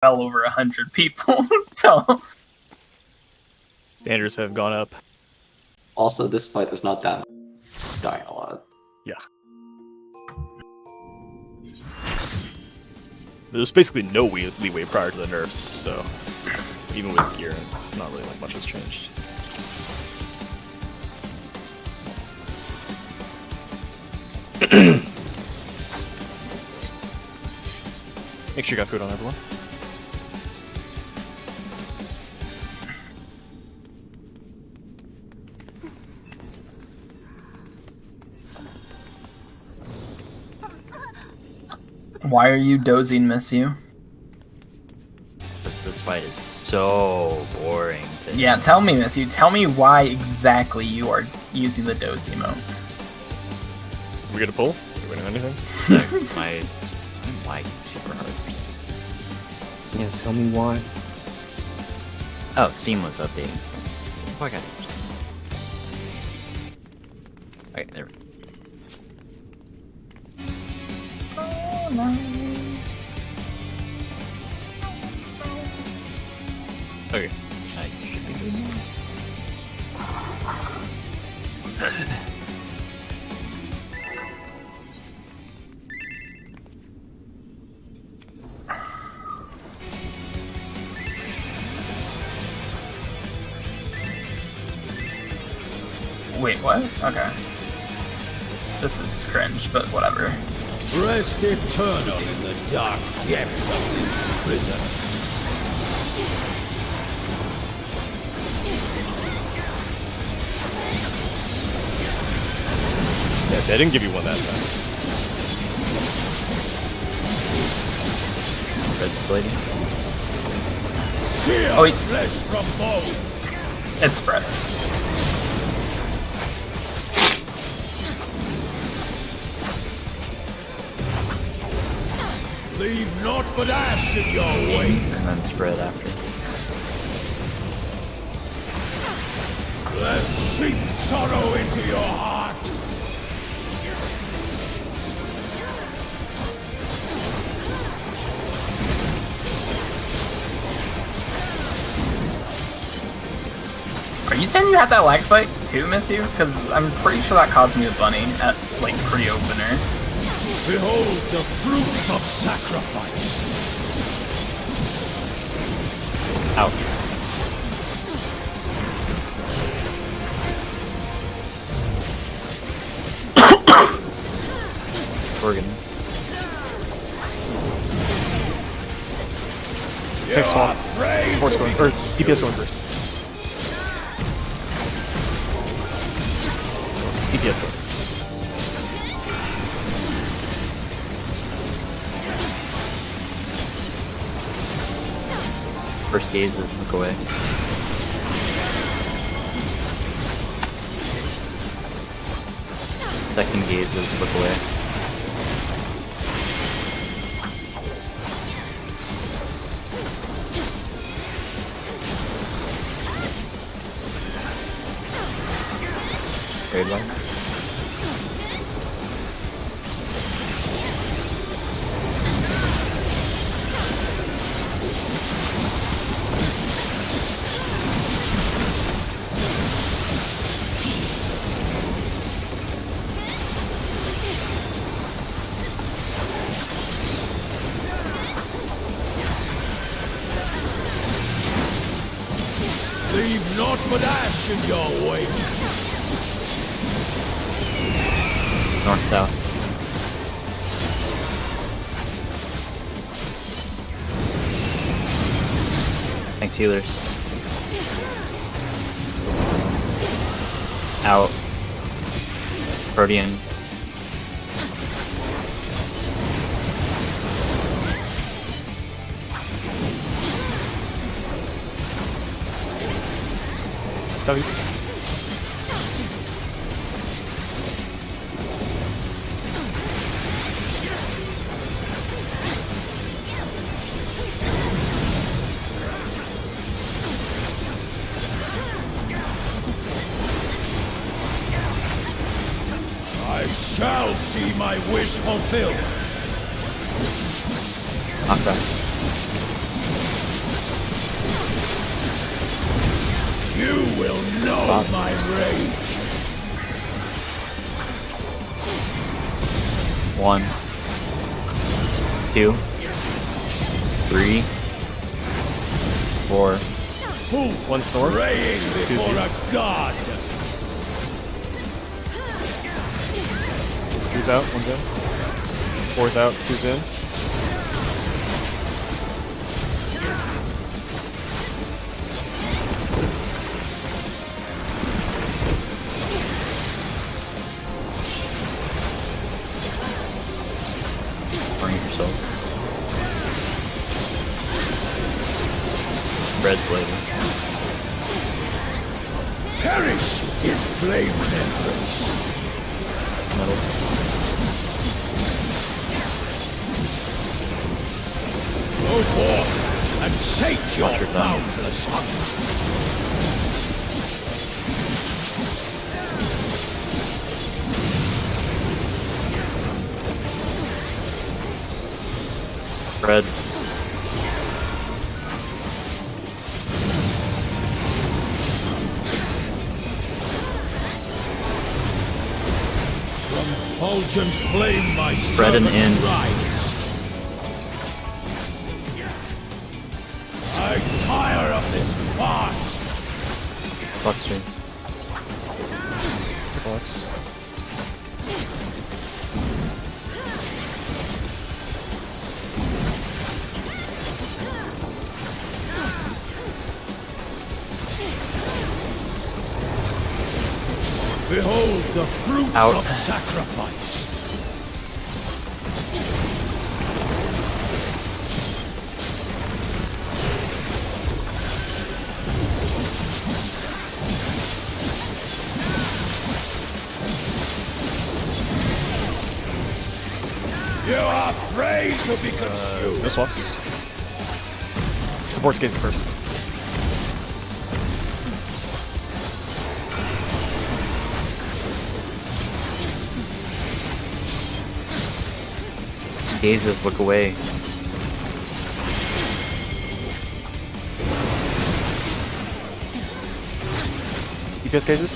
well over 100 people. So standards have gone up. Also, this fight was not that dying a lot. Yeah. There's basically no leeway prior to the nerfs, so even with gear, it's not really like much has changed. Make sure you got food on everyone. why are you dozing, Miss You? This fight is so boring. Yeah, tell me, Miss You. Tell me why exactly you are using the doze emote. Are we gonna pull? Are we gonna do anything? So I don't like super hard. Yeah, tell me why. Oh, Steam was updating. Oh, I got it. Okay, there we go. Okay. I should be good now. Wait, what? Okay. This is cringe, but whatever. Rest eternal in the dark depths of this prison. Yes, I didn't give you one that time. Red splitting. Sear Oh, wait. flesh from bone. It's spread. Leave naught but ash in your wake. And then spread after. Let seep sorrow into your heart. Are you saying you had that lag spike too, Miss You? Because I'm pretty sure that caused me a bunny at, like, pre-opener. Behold the fruits of sacrifice. Ouch. Organs. Pick swap. Support's going, or DPS going first. DPS going. First gazes, look away. Second gazes, look away. Trade line. Leave naught but ash in your wake. North south. Thanks, healers. Out. Protean. Southeast. I shall see my wish fulfilled. Knockback. know my rage. 1, 2, 3, 4. Who One snore. praying before a god? Three's out, one's in. 4's out, 2's in. Bring yourself. Red's later. Perish in flame's embrace. Metal. Go forth and sate your Watch your thumbs. boundless hunger. Red. Fulgent flame, my Spread an servants in. rise. I tire of this farce. Flux stream. Flux. Behold the fruits Out. of sacrifice. You are afraid to be consumed. No swaps. Supports Gaze first. Gazes, look away. DPS Gazes?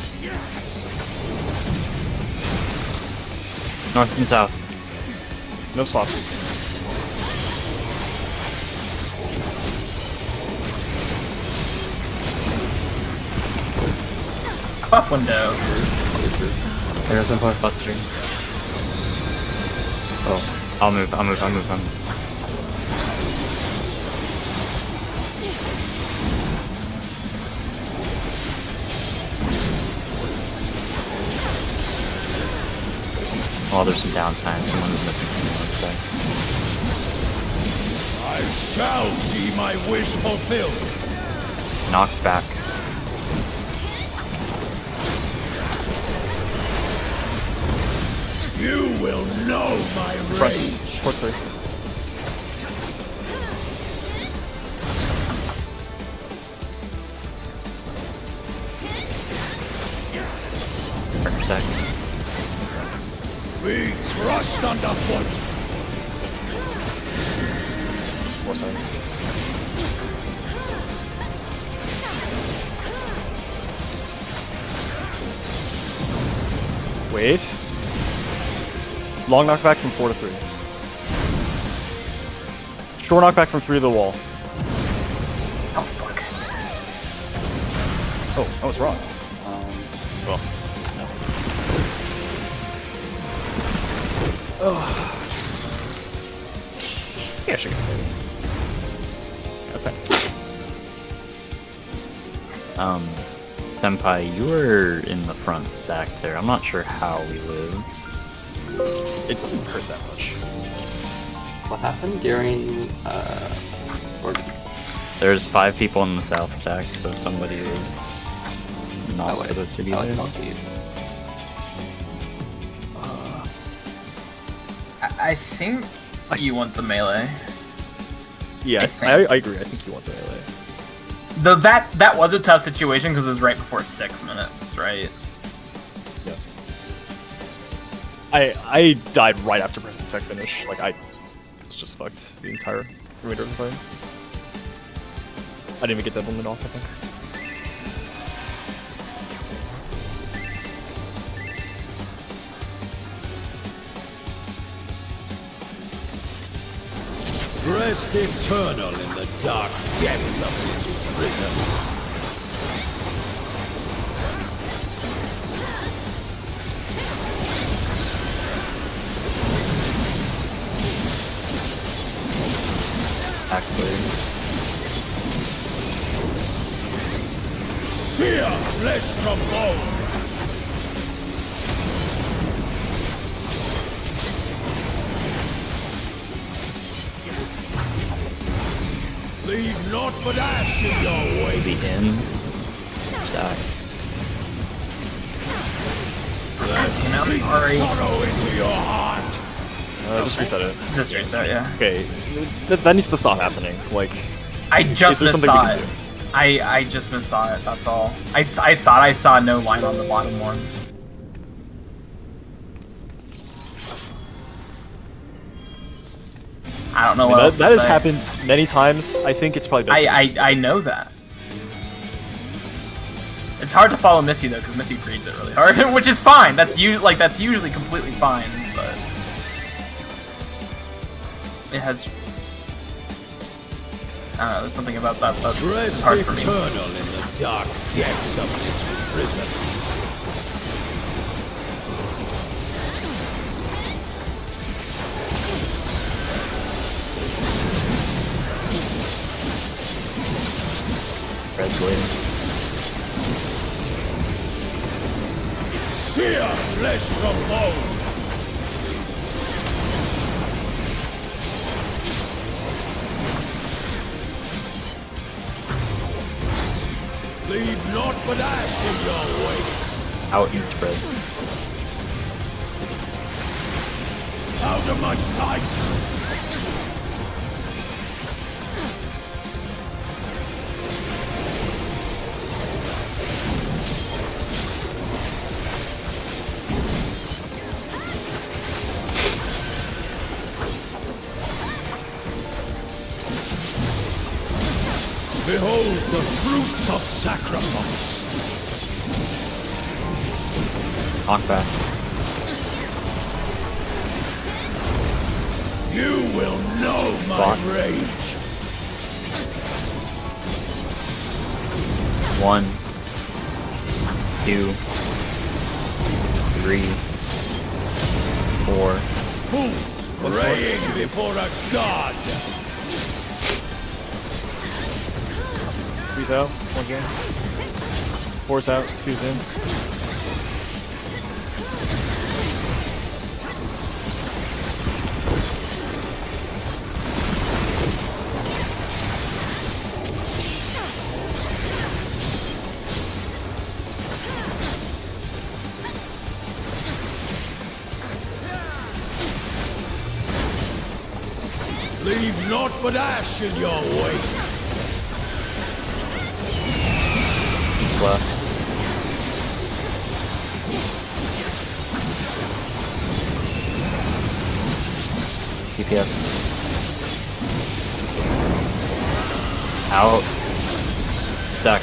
North and south. No swaps. Buff window. There's some fun. Flux stream. Oh. I'll move. Oh, there's some downtime. Someone's missing from the I shall see my wish fulfilled. outside. Knocked back. You will know my Front. rage. Port 3. Partner sec. Be crushed underfoot. 4 side. Wait. Long knockback from 4 to 3. Short knockback from 3 to the wall. Oh fuck. Oh, I was wrong. Well, yeah, I should get it. That's fine. Senpai, you were in the front stack there. I'm not sure how we live. It doesn't hurt that much. What happened during organ? There's 5 people in the south stack, so somebody was not supposed to be there. I think you want the melee. Yeah, I I think. agree. I think you want the melee. Though that was a tough situation because it was right before 6 minutes, right? Yeah. I died right after pressing tech finish. Like, I was just fucked the entire remainder of the fight. I didn't even get Devilman off, I think. Rest eternal in the dark depths of this prison. Actually, Sear flesh from bone. Leave naught but ash in your way. maybe in stack. I'm sorry. Sorrow into your heart. Just reset it. Just reset, yeah. Okay, that needs to stop happening. Like, I just is there something we missaw can it. do? I just missaw it, that's all. I thought I saw no line on the bottom one. I don't know what else that to has say. happened many times. I think it's probably best. I know that. It's hard to follow Missy though, because Missy reads it really hard, which is fine. That's usually completely fine, but it has. I don't know. There's something about that that's Rest hard for me. eternal in the dark depths of this prison. Red's waiting. Sear flesh from bone. Leave naught but ash in your wake. Out and spreads. Out of my sight. Behold the fruits of sacrifice. Knockback. You will know my Box. rage. 1, 2, 3, 4. Who praying before a god? Three's out, one's in. Four's out, two's in. Leave naught but ash in your wake. East west. DPS. Out. Stack.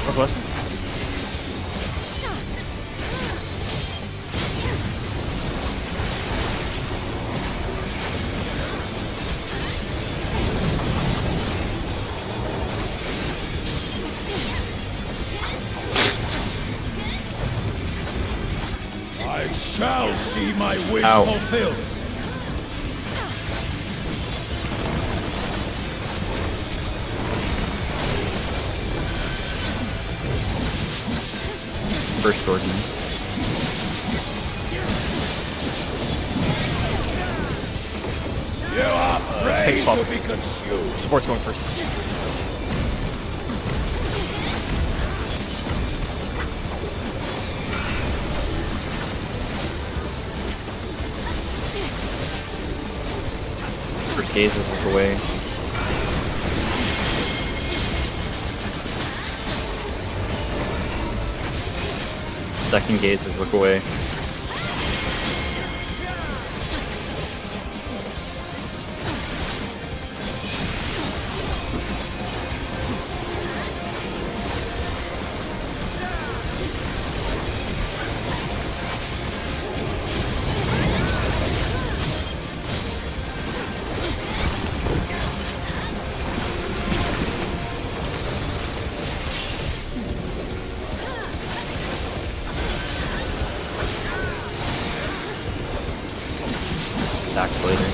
Northwest. I shall see my wish Ow. fulfilled. First Jordan. You are prey Takes swap. to be consumed. Support's going first. First gaze is look away. Second gaze is look away. stacks later.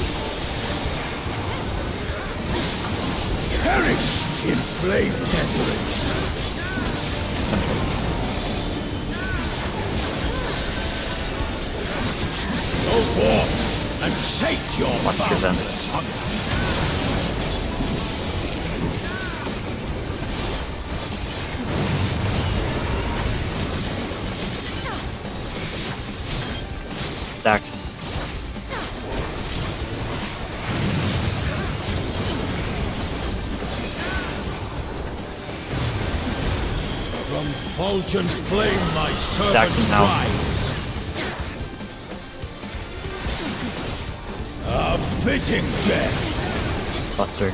Perish in flame temperance. Go forth and sate your Watch your boundless vents. hunger. Stacks. From fulgent flame my servant Jackson now. rise. A fitting death. Buster.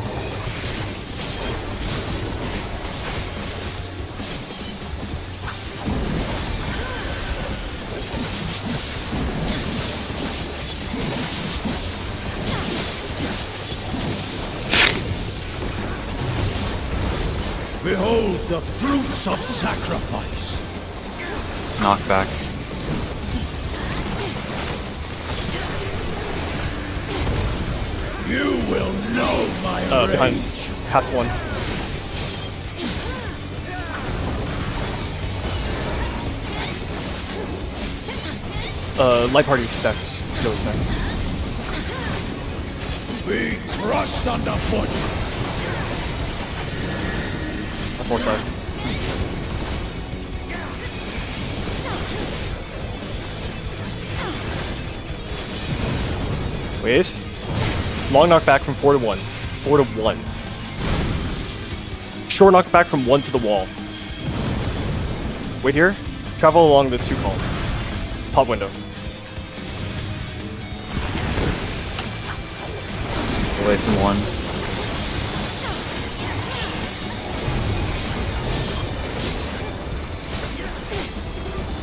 Behold the fruits of sacrifice. Knockback. You will know my Behind. rage. Pass one. Light party stacks. Goes next. Be crushed underfoot. Four side. Wait. Long knockback from 4 to 1. 4 to 1. Short knockback from 1 to the wall. Wait here. Travel along the 2 column. Pop window. Away from 1.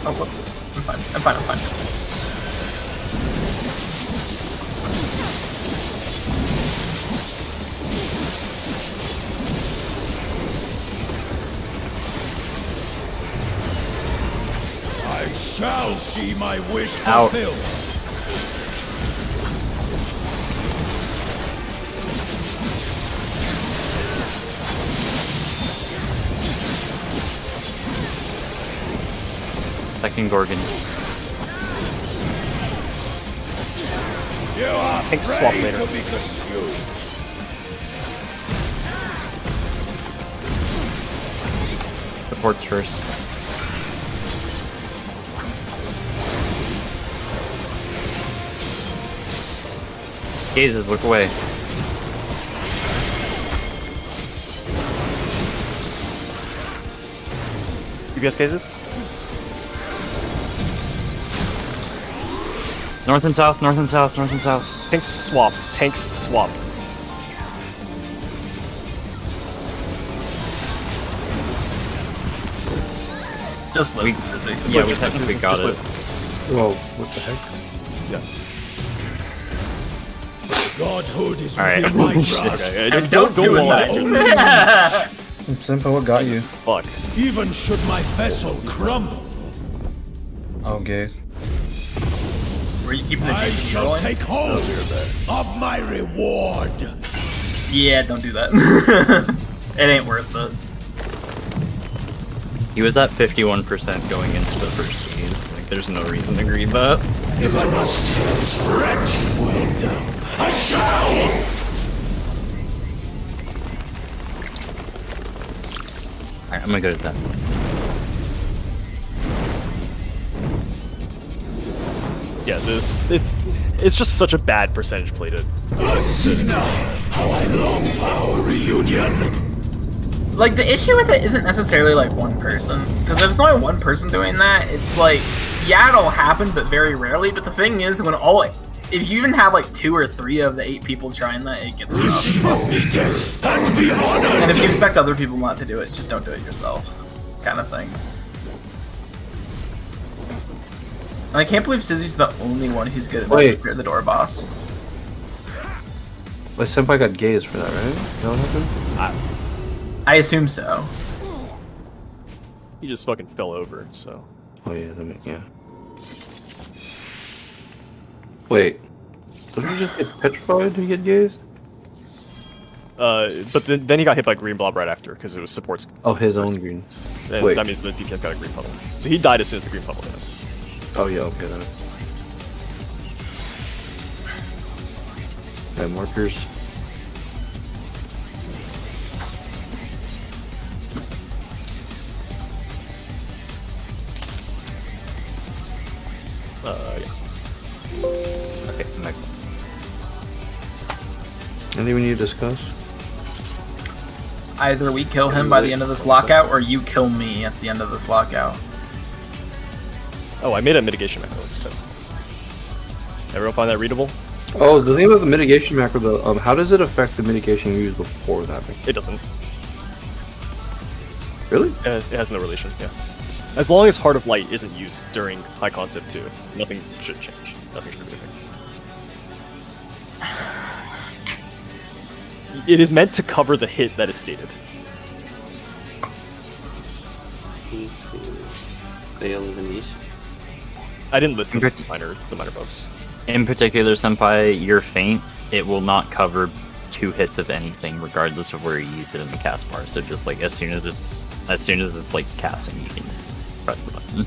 Oh, whoops. I'm fine. I'm fine. I shall see my wish Out. fulfilled. Second Gorgon. You are Think swap prey later. to be consumed. Supports first. Gazes, look away. UBS cases. North and south, north and south, north and south. Tanks swap. Tanks swap. Just live, We- Sizzy. Yeah, we just- technically just got it. live. Whoa, what the heck? Godhood is Alright. within my grasp. Okay, And don't wall suicide. it. Simple, what got you? Fuck. Even should my vessel crumble, Oh, gaze. Were you keeping the I JP shall rolling? take hold of my reward. Yeah, don't do that. It ain't worth it. He was at 51% going into the first phase. Like, there's no reason to grieve that. If I must tear this wretched world down, I shall! Alright, I'm gonna go to that point. Yeah, it's just such a bad percentage play to. Athena, how I long for our reunion. Like, the issue with it isn't necessarily, like, one person. Because if it's only one person doing that, it's like, yeah, it'll happen, but very rarely. But the thing is, when all, if you even have, like, 2 or 3 of the 8 people trying that, it gets rough. Receive of me death and be honored. And if you expect other people not to do it, just don't do it yourself. Kind of thing. And I can't believe Sizzy's the only one who's good at Wait. the door boss. But Senpai got gazed for that, right? Is that what happened? I assume so. He just fucking fell over. So. Oh yeah, that makes, yeah. Wait. Did he just get petrified to get gazed? But then he got hit by green blob right after because it was supports. Oh, his own green. And Wait. that means the DPS got a green puddle. So he died as soon as the green puddle hit him. Oh yeah, okay then. Okay, markers. Yeah. Okay, I'm back. Anything we need to discuss? Either we kill him by the end of this lockout, or you kill me at the end of this lockout. Oh, I made a mitigation macro instead. Everyone find that readable? Oh, the thing about the mitigation macro though, how does it affect the mitigation you used before that? It doesn't. Really? It has no relation, yeah. As long as Heart of Light isn't used during High Concept 2, nothing should change. Nothing should be different. It is meant to cover the hit that is stated. Fail the niche. I didn't list the minor buffs. In particular, Senpai, your feint, it will not cover 2 hits of anything, regardless of where you use it in the cast bar. So just like as soon as it's like casting, you can press the button.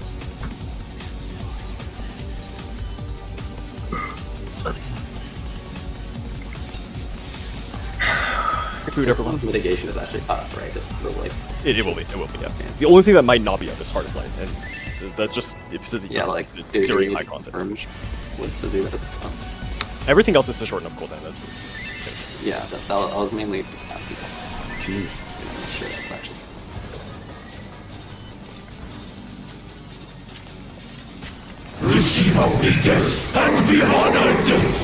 Everyone's mitigation is actually up, right? So, like, It will be, yeah. The only thing that might not be up is Heart of Light, and that just, if it says it yeah, doesn't like, use it during High Concept. What to do with it? Everything else is to shorten up cooldown. That's Yeah, I was mainly asking. Jeez. Sure, that's actually. Receive only death and be honored!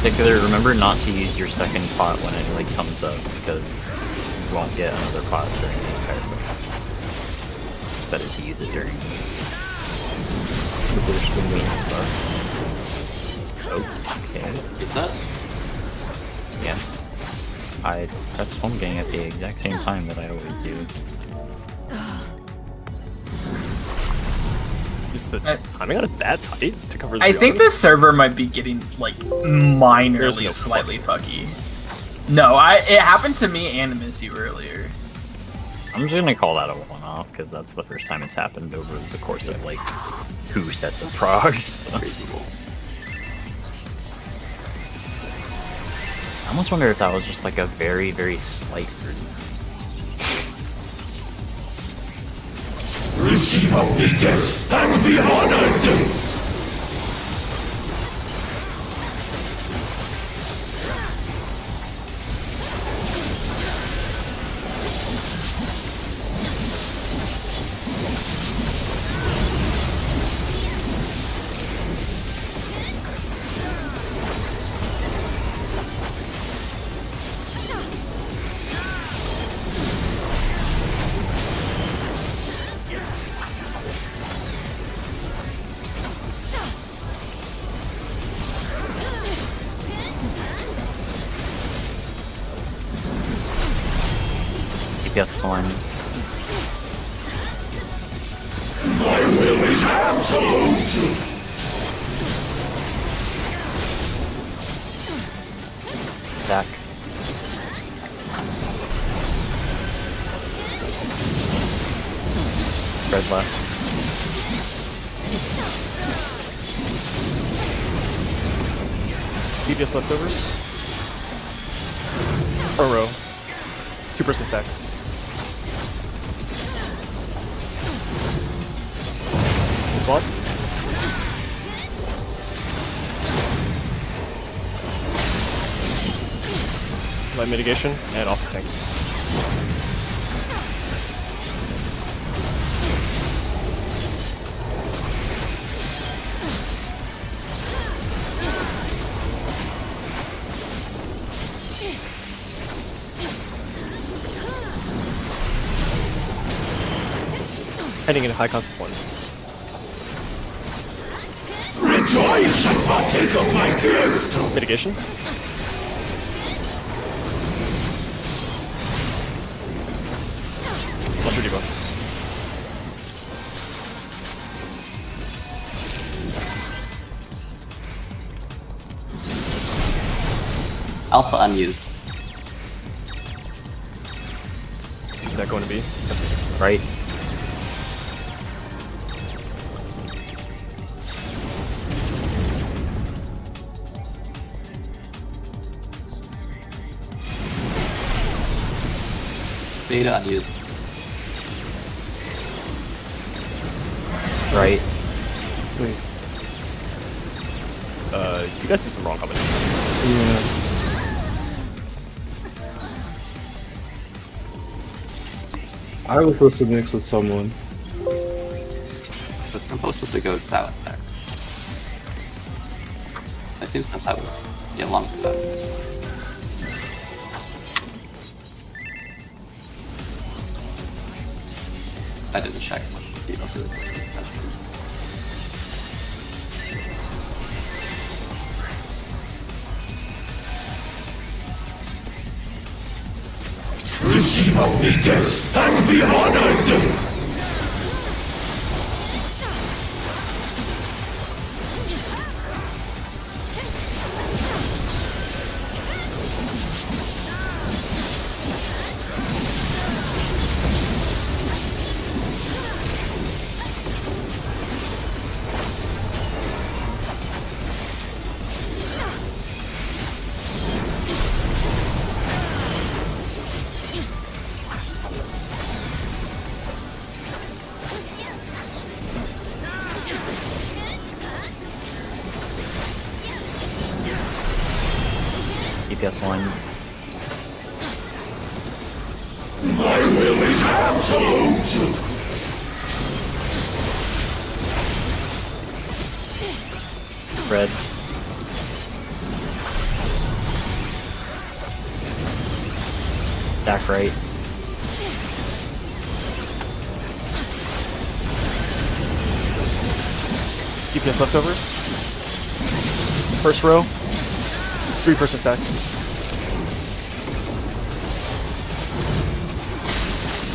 Particular, remember not to use your second pot when it like comes up because you won't get another pot during the entire fight. Better to use it during the burst window and stuff. Okay. Is that? Yeah. I press home gang at the exact same time that I always do. Is the timing on it that tight to cover the I think arms? the server might be getting like minorly There's no slightly fucky. No, it happened to me and Missy earlier. I'm just gonna call that a one-off because that's the first time it's happened over the course of like 2 sets of progs. I almost wonder if that was just like a very, very slight version. Receive only death and be honored! DPS time. My will is absolute! Attack. Red left. DPS leftovers. Front row. 2-person stacks. Swap. Light mitigation and off the tanks. Heading into high concept 1. Rejoice and partake of my gift! Mitigation. Alpha unused. Who's that going to be? Right. Beta unused. Right. Wait. You guys did some wrong combination. Yeah. I was supposed to mix with someone. So Simpo was supposed to go south there. I assume Simpo was along south. I didn't check. You know, so Receive homage and be honored! DPS line. My will is absolute! Red. Back right. DPS leftovers. First row. 3-person stacks.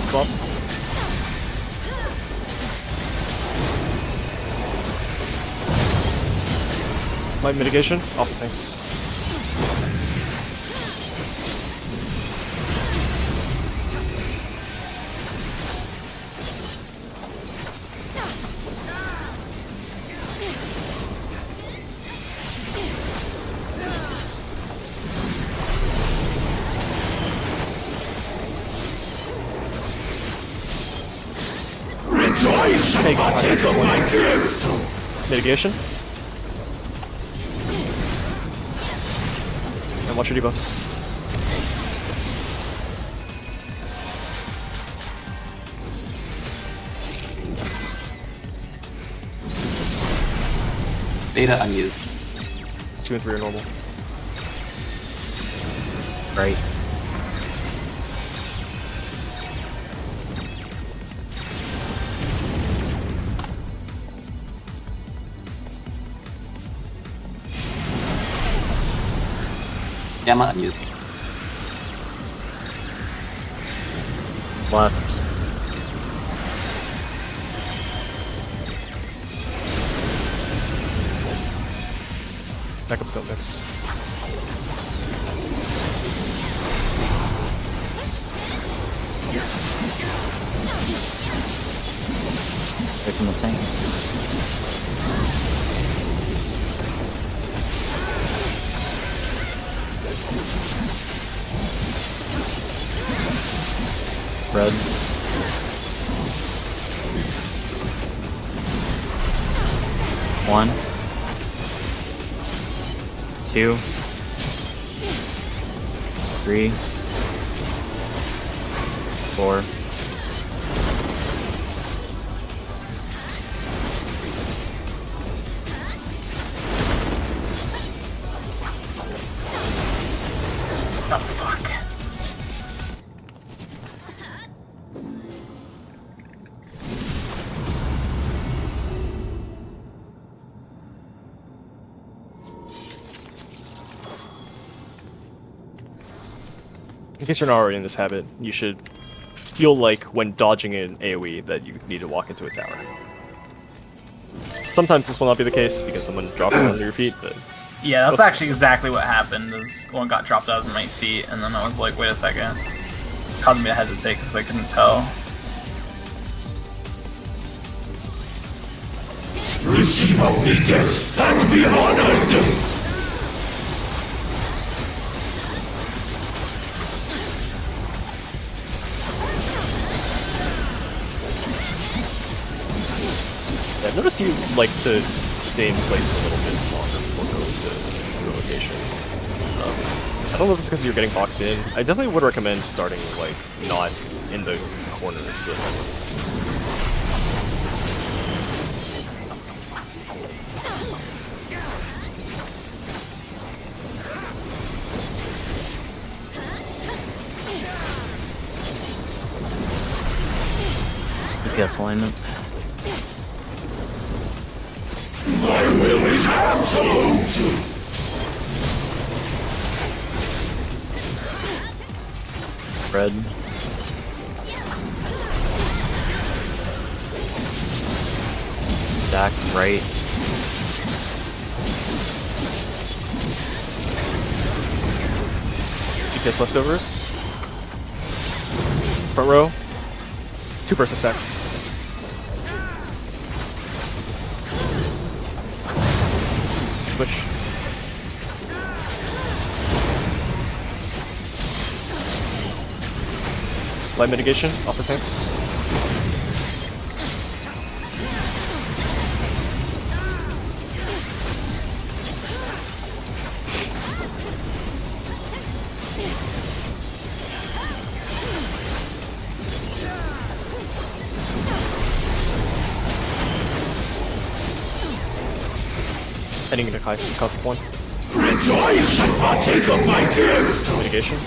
Swap. Light mitigation. Off the tanks. Take my gift! Mitigation. And watch your debuffs. Beta unused. 2 and 3 are normal. Right. Gamma unused. Left. Stack up field mix. Taking the tanks. Red. One. 2. 3. 4. Oh fuck. In case you're not already in this habit, you should feel like when dodging an AoE that you need to walk into a tower. Sometimes this will not be the case because someone drops it under your feet, but Yeah, that's actually exactly what happened. Is one got dropped out of my feet, and then I was like, wait a second. Caused me to hesitate because I couldn't tell. Receive only death and be honored! I've noticed you like to stay in place a little bit longer before going to your location. I don't know if it's because you're getting boxed in. I definitely would recommend starting like not in the corners. So DPS alignment. My will is absolute! Red. Back, right. DPS leftovers. Front row. 2-person stacks. Switch. Light mitigation off the tanks. Heading into Casa Point. Rejoice and partake of my gift! Mitigation.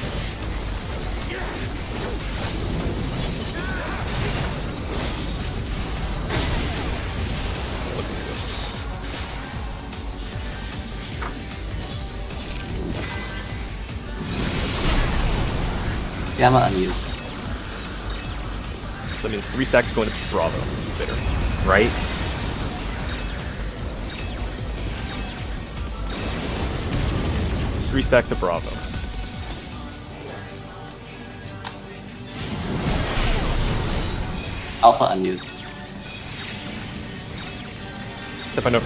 Look at this. Gamma unused. So that means 3 stacks going to Bravo later. Right. Three stack to Bravo. Alpha unused. Step I know.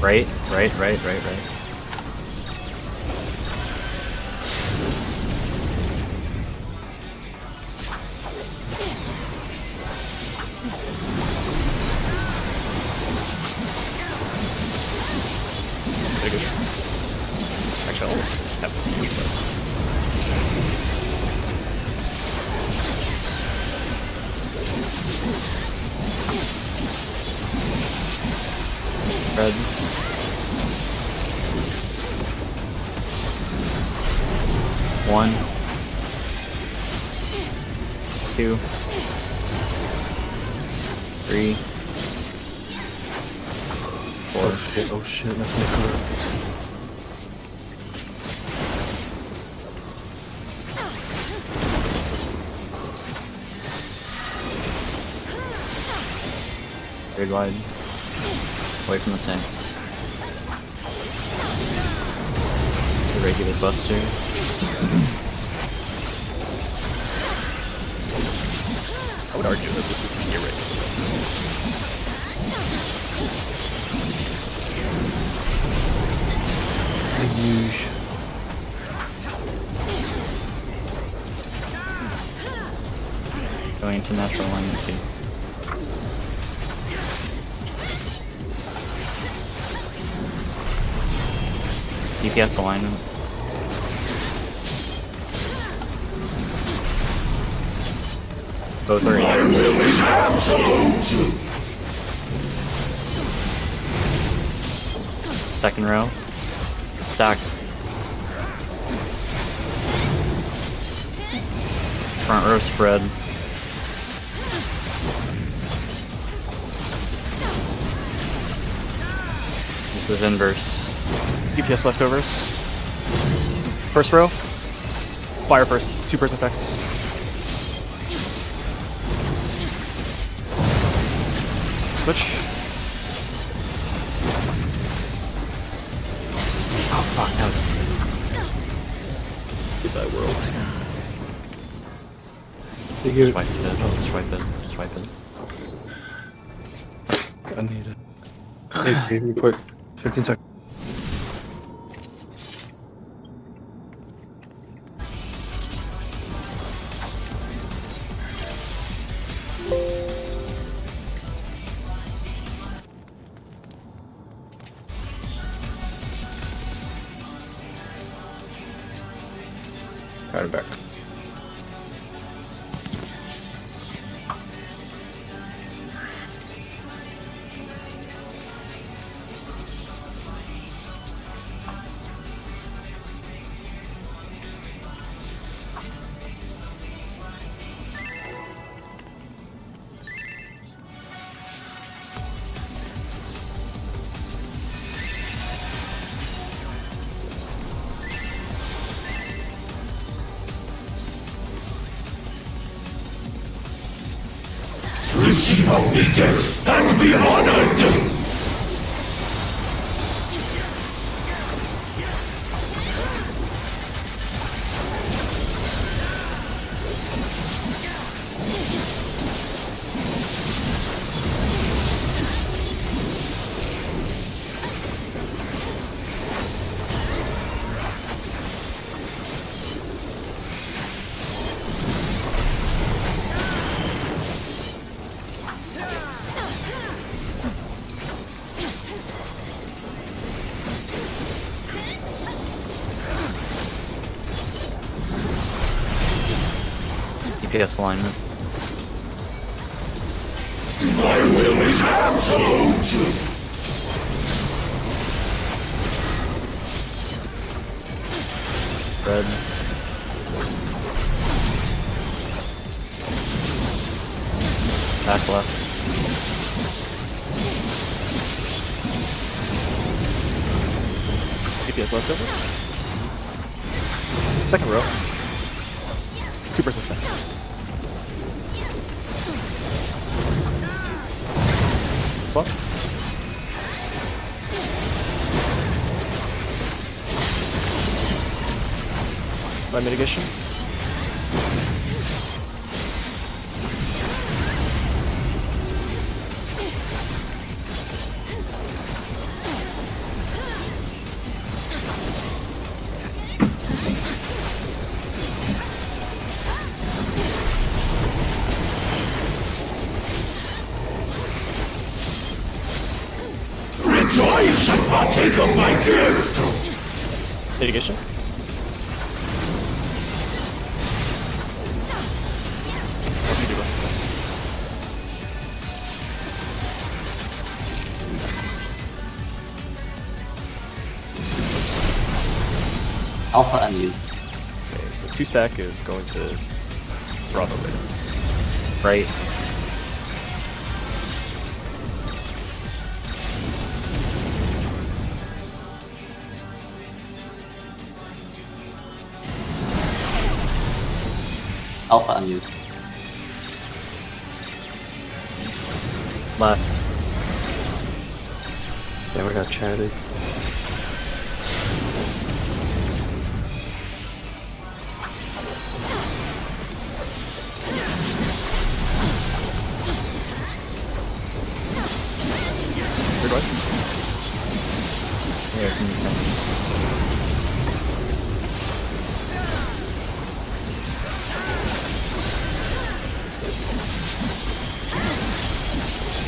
Right. Mitigation. Actually, I'll have to use those. Red. One. Two. Three. Four. Oh shit, that's not good. Very wide. Away from the tank. The regular buster. I would argue that this is the irregular. Going into natural alignment too. DPS alignment. Both are in. Will is absolute! Second row. Stack. Front row spread. This is inverse. DPS leftovers. First row. Fire first. 2-person stacks. Switch. Fuck, that was Goodbye, world. You get swipe it. Swipe it. Swipe it. I need it. Hey, real quick. 15 seconds. Got it back. Receive obedience and be honored! DPS alignment. My will is absolute! Red. Back left. DPS leftovers. Second row. 2% stacks. Swap. My mitigation. Rejoice and partake of my gift! Mitigation. What do you do this? Alpha unused. Okay, so 2 stack is going to Bravo later. Right. Alpha unused. Left. Yeah, we got chatted. Third one. Here, can you come?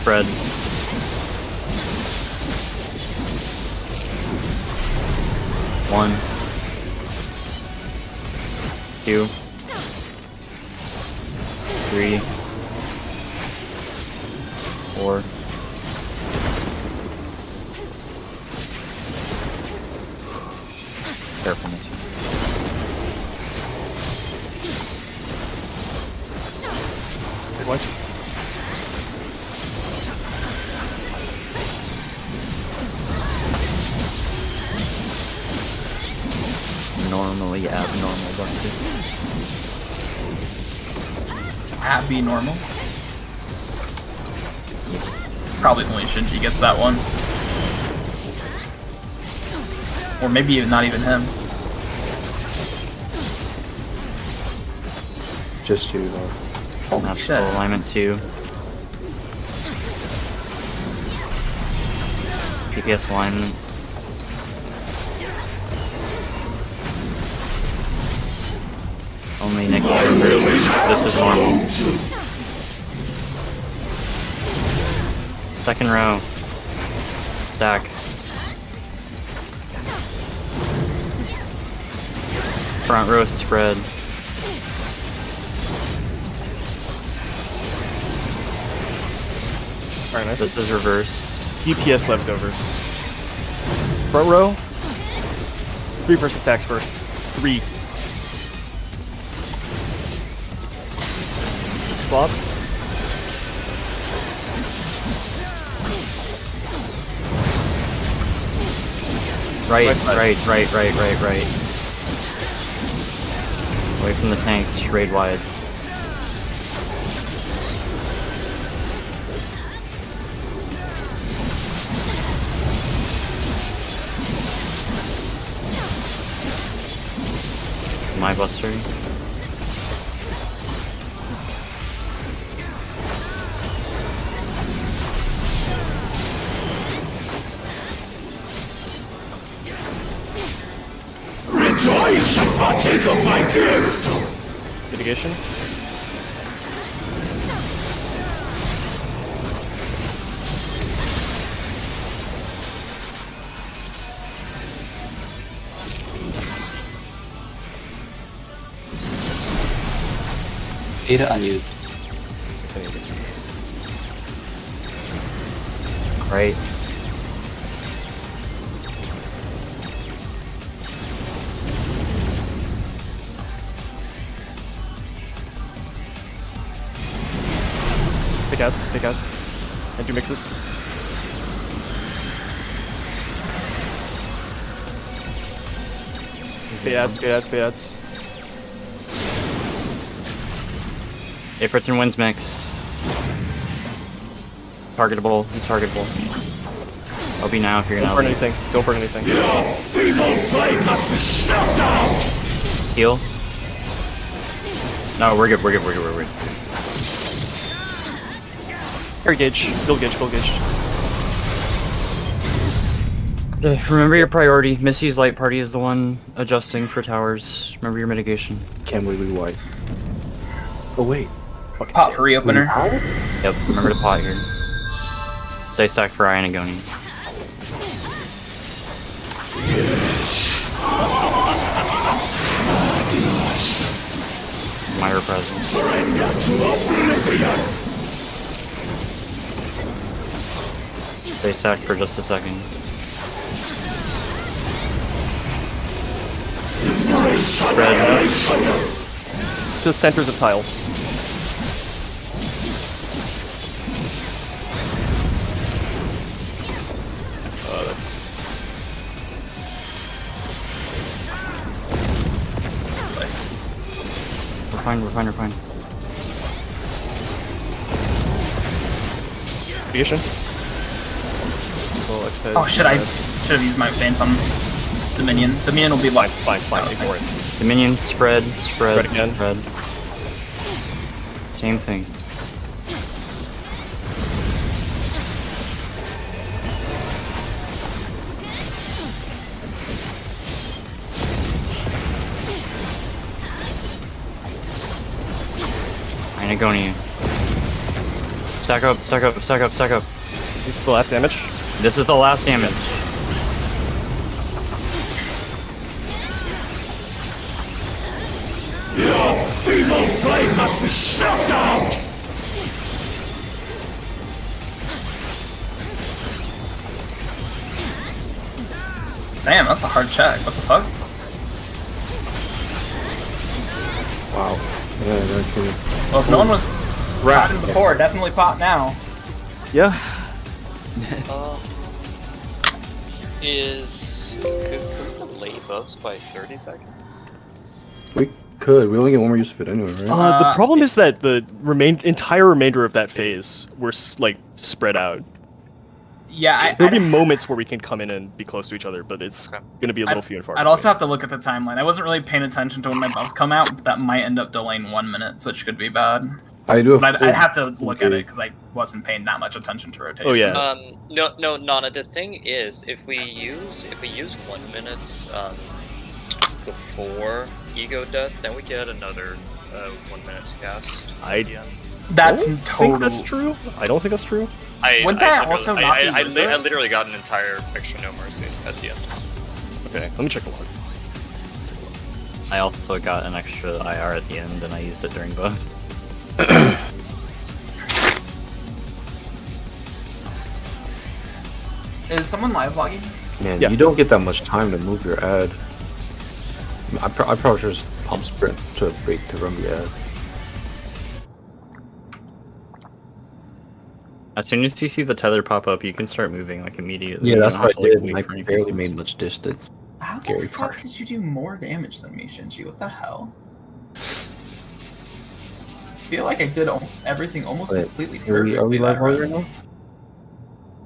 Spread. One. Two. Three. Four. Carefulness. Third one. Normally abnormal bucket. Abby normal. Probably only Shinji gets that one. Or maybe not even him. Just you, though. Holy That's shit. full alignment 2. PPS alignment. Only Nick here. This is normal. Second row. Stack. Front row spread. Alright, nice. This is reverse. DPS leftovers. Front row. 3 person stacks first. 3. Flop. Right. Right. Away from the tanks, raid wide. My buster. Rejoice and partake of my gift! Mitigation. Data unused. Right. Take outs. And do mixes. Pay ads. Aprits and wins mix. Targetable. He's targetable. I'll be now if you're Don't gonna burn anything. Don't burn anything. Your feeble flame must be snuffed out! heal. No, we're good. Carry gauge. Full gauge. Remember your priority. Missy's light party is the one adjusting for towers. Remember your mitigation. Can't believe we white. Oh, wait. Pot for reopener. Yep, remember to pot here. Stay stacked for Iron and Goni. Myra presence. Stay stacked for just a second. Spread. To the centers of tiles. That's... We're fine. Mitigation. Oh shit, I should have used my advance on Dominion. Dominion will be like Fine. Ignore it. Dominion, spread. again. Same thing. Iron and Goni. Stack up. This is the last damage. This is the last damage. Your feeble flame must be snuffed out! damn, that's a hard check. What the fuck? Wow. Yeah, that's pretty... Well, if no one was Right. potting before, definitely pot now. Yeah. Could we delay buffs by 30 seconds? We could. We only get one more use of it anyway, right? The problem is that the entire remainder of that phase were like spread out. Yeah, There'll be moments where we can come in and be close to each other, but it's gonna be a little few and far. I'd also have to look at the timeline. I wasn't really paying attention to when my buffs come out, but that might end up delaying 1 minute, which could be bad. I do. But I'd have to look at it because I wasn't paying that much attention to rotation. Oh yeah. No, Nana. The thing is, if we use 1 minute before ego death, then we get another 1 minute cast. That's don't think that's true. I don't think that's true. Would that also not be I worth it? literally got an entire extra no mercy at the end. Okay, let me check the log. I also got an extra IR at the end, and I used it during both. Is someone live logging? Man, Yeah. you don't get that much time to move your ad. I probably should just pump sprint to break to run the ad. As soon as you see the tether pop up, you can start moving like immediately. Yeah, You that's don't what have I to, did. wait I for anything barely else. made much distance. How the Scary fuck part. did you do more damage than me, Shinji? What the hell? I feel like I did everything almost Wait, completely Are perfectly. we that live run. right now?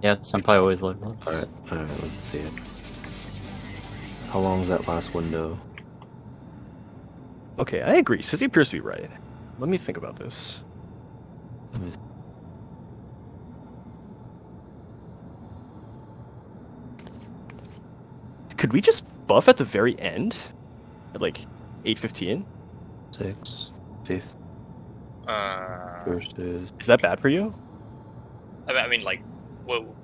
Yeah, Senpai always live logs. Alright, let's see it. How long is that last window? Okay, I agree. Sissy appears to be right. Let me think about this. Could we just buff at the very end? At like 8:15? 6, 5th versus. Is that bad for you? I mean, like, whoa.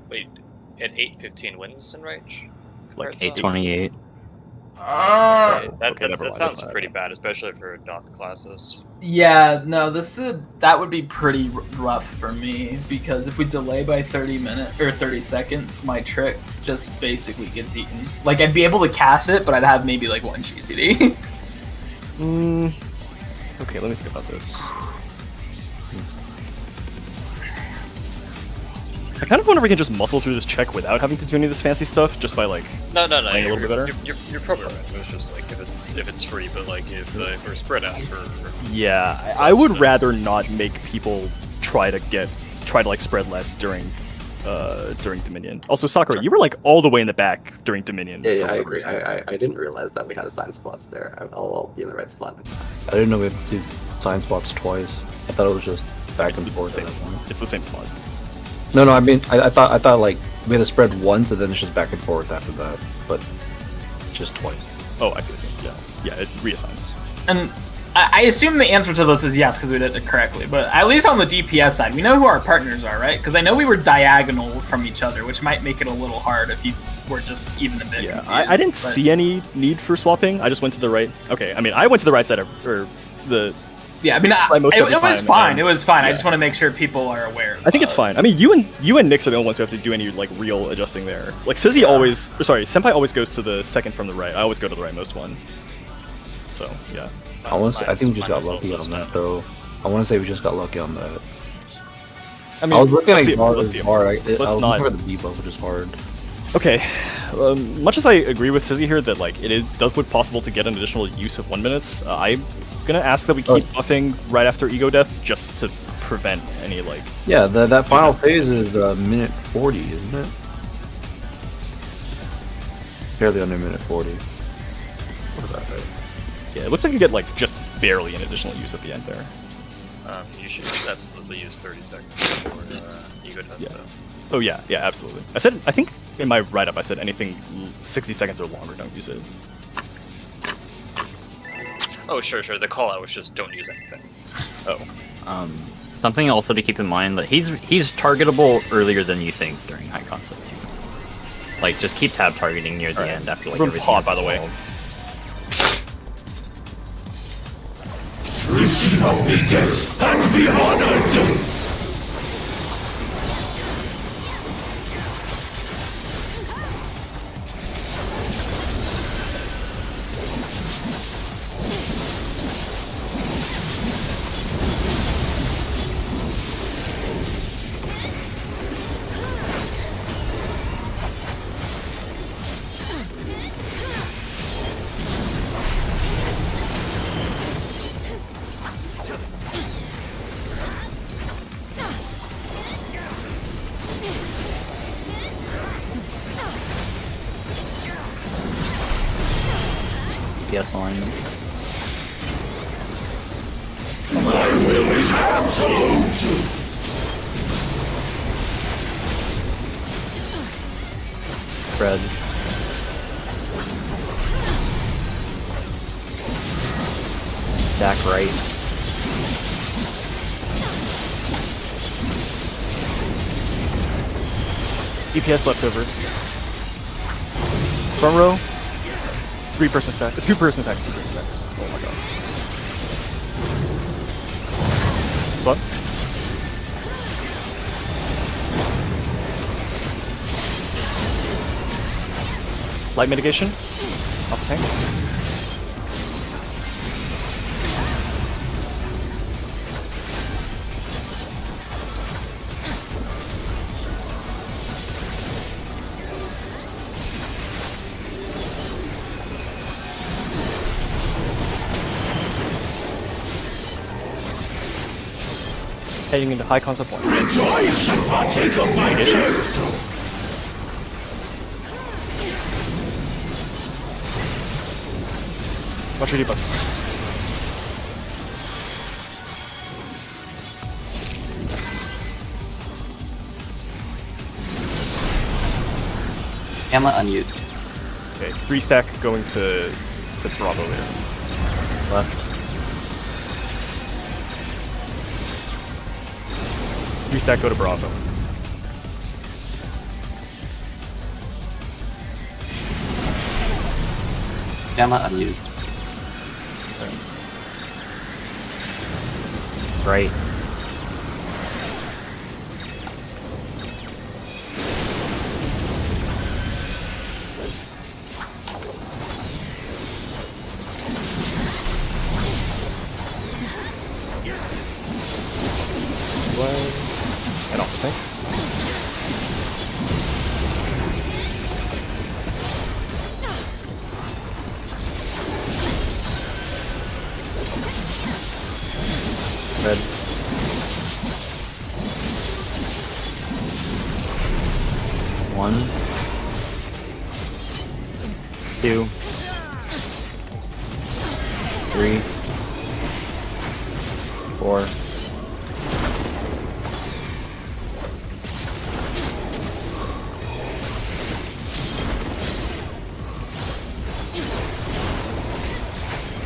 Wait, at 8:15 wins in Rage? Like 828. Uh, That Okay, never mind, sounds that's not pretty bad, especially for dock classes. yeah, no, that would be pretty rough for me because if we delay by 30 minutes or 30 seconds, my trick just basically gets eaten. Like I'd be able to cast it, but I'd have maybe like 1 GCD. Okay, let me think about this. I kind of wonder if we can just muscle through this check without having to do any of this fancy stuff, just by like. No. Playing a little bit better? You're probably right. It was just like if it's free, but like if we're spread out for. Yeah, I would rather not make people try to like spread less during Dominion. Also, Sakura, you were like all the way in the back during Dominion. Yeah, for I whatever agree. reason. I didn't realize that we had assigned spots there. I'll be in the right spot next time. I didn't know we had to do sign spots twice. I thought it was just back It's and the forth. same. at that point. It's the same spot. No, I mean, I thought like we had to spread once and then it's just back and forth after that, but just twice. Oh, I see. Yeah, it reassigns. And I assume the answer to this is yes because we did it correctly. But at least on the DPS side, we know who our partners are, right? Because I know we were diagonal from each other, which might make it a little hard if you were just even a bit. Yeah, confused, I didn't but- see any need for swapping. I just went to the right. Okay, I mean, I went to the right side or the. Yeah, I mean, most of the it was time, fine. and- It was fine. I yeah. just want to make sure people are aware. I think it's fine. I mean, you and Nyx are the only ones who have to do any like real adjusting there. Like Senpai always goes to the second from the right. I always go to the rightmost one. So yeah. I think we just got lucky on that though. I want to say we just got lucky on that. I mean, I was looking let's at see- bar let's as see. hard. I Let's was not- looking for the debuff, which is hard. Okay. Much as I agree with Sizzy here that like it does look possible to get an additional use of 1 minute, I'm gonna ask that we keep buffing right after ego death just to prevent any like. Yeah, that final phase is minute 40, isn't it? Barely under minute 40. What about that? Yeah, it looks like you get like just barely an additional use at the end there. You should absolutely use 30 seconds for ego test. Yeah. Though. Oh yeah, absolutely. I think in my write-up I said anything 60 seconds or longer, don't use it. Oh, sure. The call out was just don't use anything. Oh. Something also to keep in mind that he's targetable earlier than you think during high concept too. Like just keep tab targeting near the end after like From everything. Pod, by the way. Receive obedience and be honored! DPS alignment. My will is absolute! Spread. Stack right. DPS leftovers. Front row. 3-person stack. 2-person stacks. 2-person stacks. Oh my god. Swap. Light mitigation. Off the tanks. Heading into high concept 1. Rejoice and partake of my gift! Watch your debuffs. Gamma unused. Okay, 3 stack going to Bravo there. Left. 3 stack go to Bravo. Gamma unused. Right. And off the tanks. Red. One. 2. 3. 4.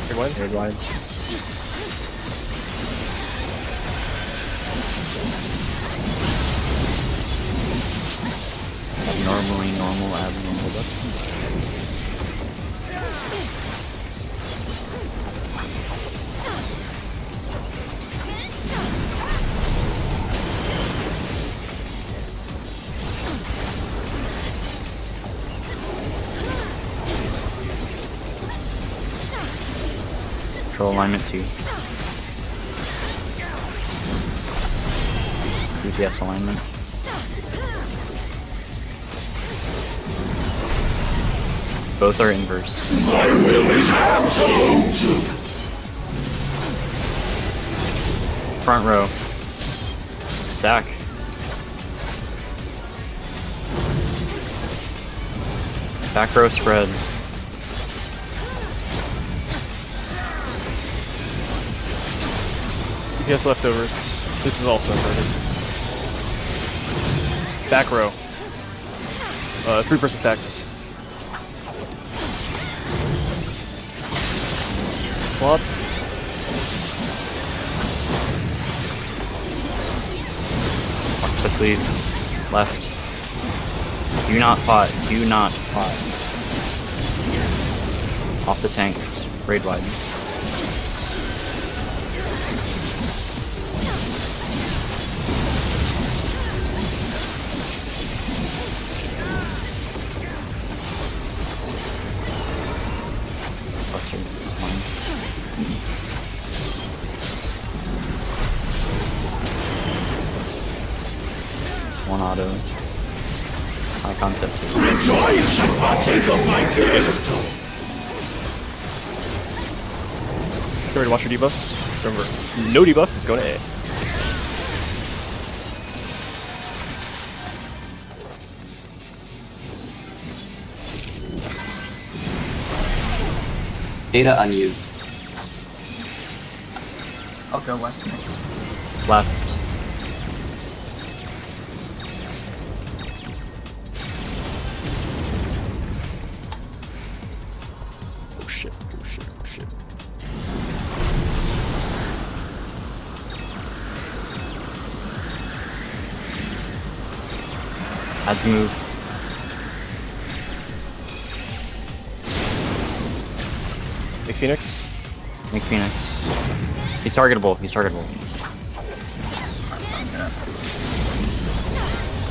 Big line. Third line. Abnormally normal, abnormal. Control alignment 2. DPS alignment. Both are inverse. My will is absolute! Front row. Stack. Back row spread. DPS leftovers. This is also inverted. Back row. 3-person stacks. Swap. Quickly left. Do not pot. Do not pot. Off the tanks. Raid wide. One auto. High concept. Rejoice and partake of my gift! Get ready to watch your debuffs. Remember, no debuff is going to A. Data unused. I'll go west next. Left. Oh shit, oh shit, oh shit. Had to move. Big Phoenix. Make Phoenix. He's targetable. He's targetable.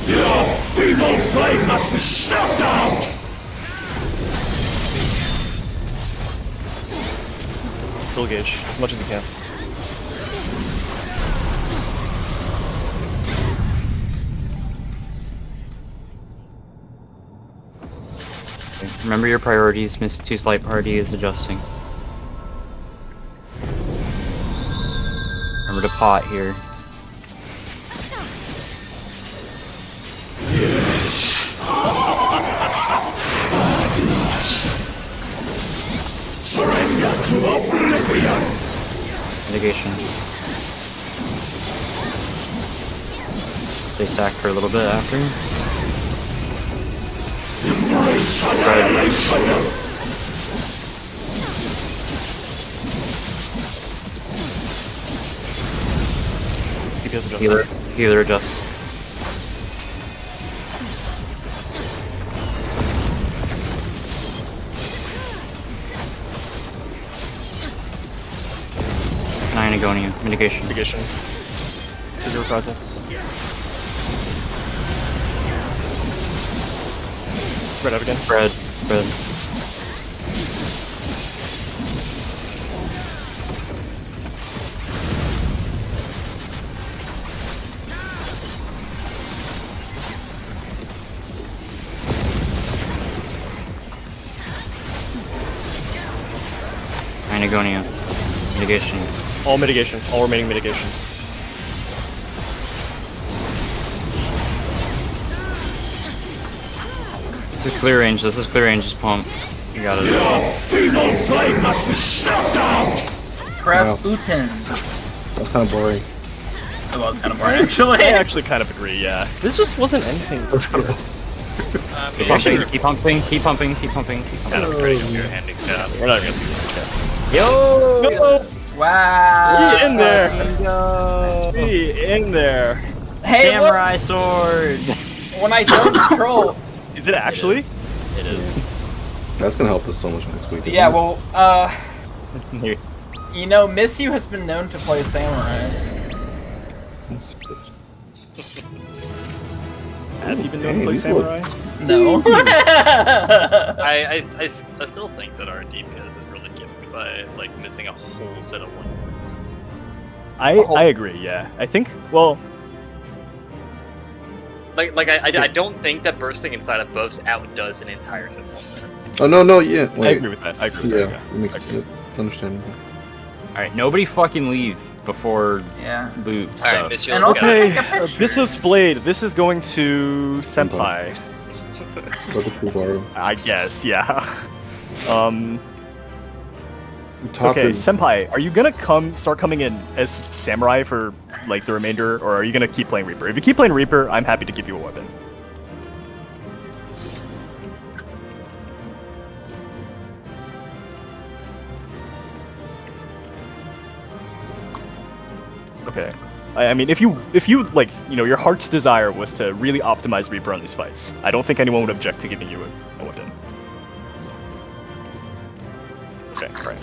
Your feeble flame must be snuffed out! Full gauge, as much as you can. Remember your priorities. Miss 2 slight party is adjusting. Remember to pot here. Surrender to oblivion! Mitigation. Stay stacked for a little bit after. Embrace annihilation! DPS adjusting. Healer adjusts. Nine Agonia. Mitigation. Mitigation. Scissor reprisal. Spread out again. Spread. Spread. Nine Agonia. Mitigation. All mitigation. All remaining mitigation. This is clear range. This is clear range. Just pump. You got it. Your feeble flame must be snuffed out! Rasputin's. That's kind of boring. It was kind of boring, actually. I actually kind of agree, yeah. This just wasn't anything. That's kind of Keep pumping. Keep pumping. Keep pumping. Keep pumping. Keep Kind pumping. of afraid of your handicap. We're not even gonna see the test. Yo! No! Wow! Be in there! Be in there! Hey, look! Samurai sword. When I don't control... Is it actually? It is. That's gonna help us so much next week. isn't Yeah, it? well, you know, Miss You has been known to play Samurai. Has he been known to Hey, play these Samurai? No. I still think that our DPS is really given by like missing a whole set of ones. I agree, yeah. I think, well, I don't think that bursting inside of buffs outdoes an entire set of minutes. Oh no, yeah. I Wait. agree with that. I agree with Yeah, that, it makes it understandable. Alright, nobody fucking leave before Yeah. loot Alright, stuff. Miss And Shields also- got Okay, Take a picture. Abyssos Blade. This is going to Senpai. That's a cool borrow. I guess, yeah. Top Okay, is- Senpai, are you gonna start coming in as Samurai for like the remainder, or are you gonna keep playing Reaper? If you keep playing Reaper, I'm happy to give you a weapon. Okay. I mean, if you like, you know, your heart's desire was to really optimize Reaper on these fights, I don't think anyone would object to giving you a weapon. Okay, alright.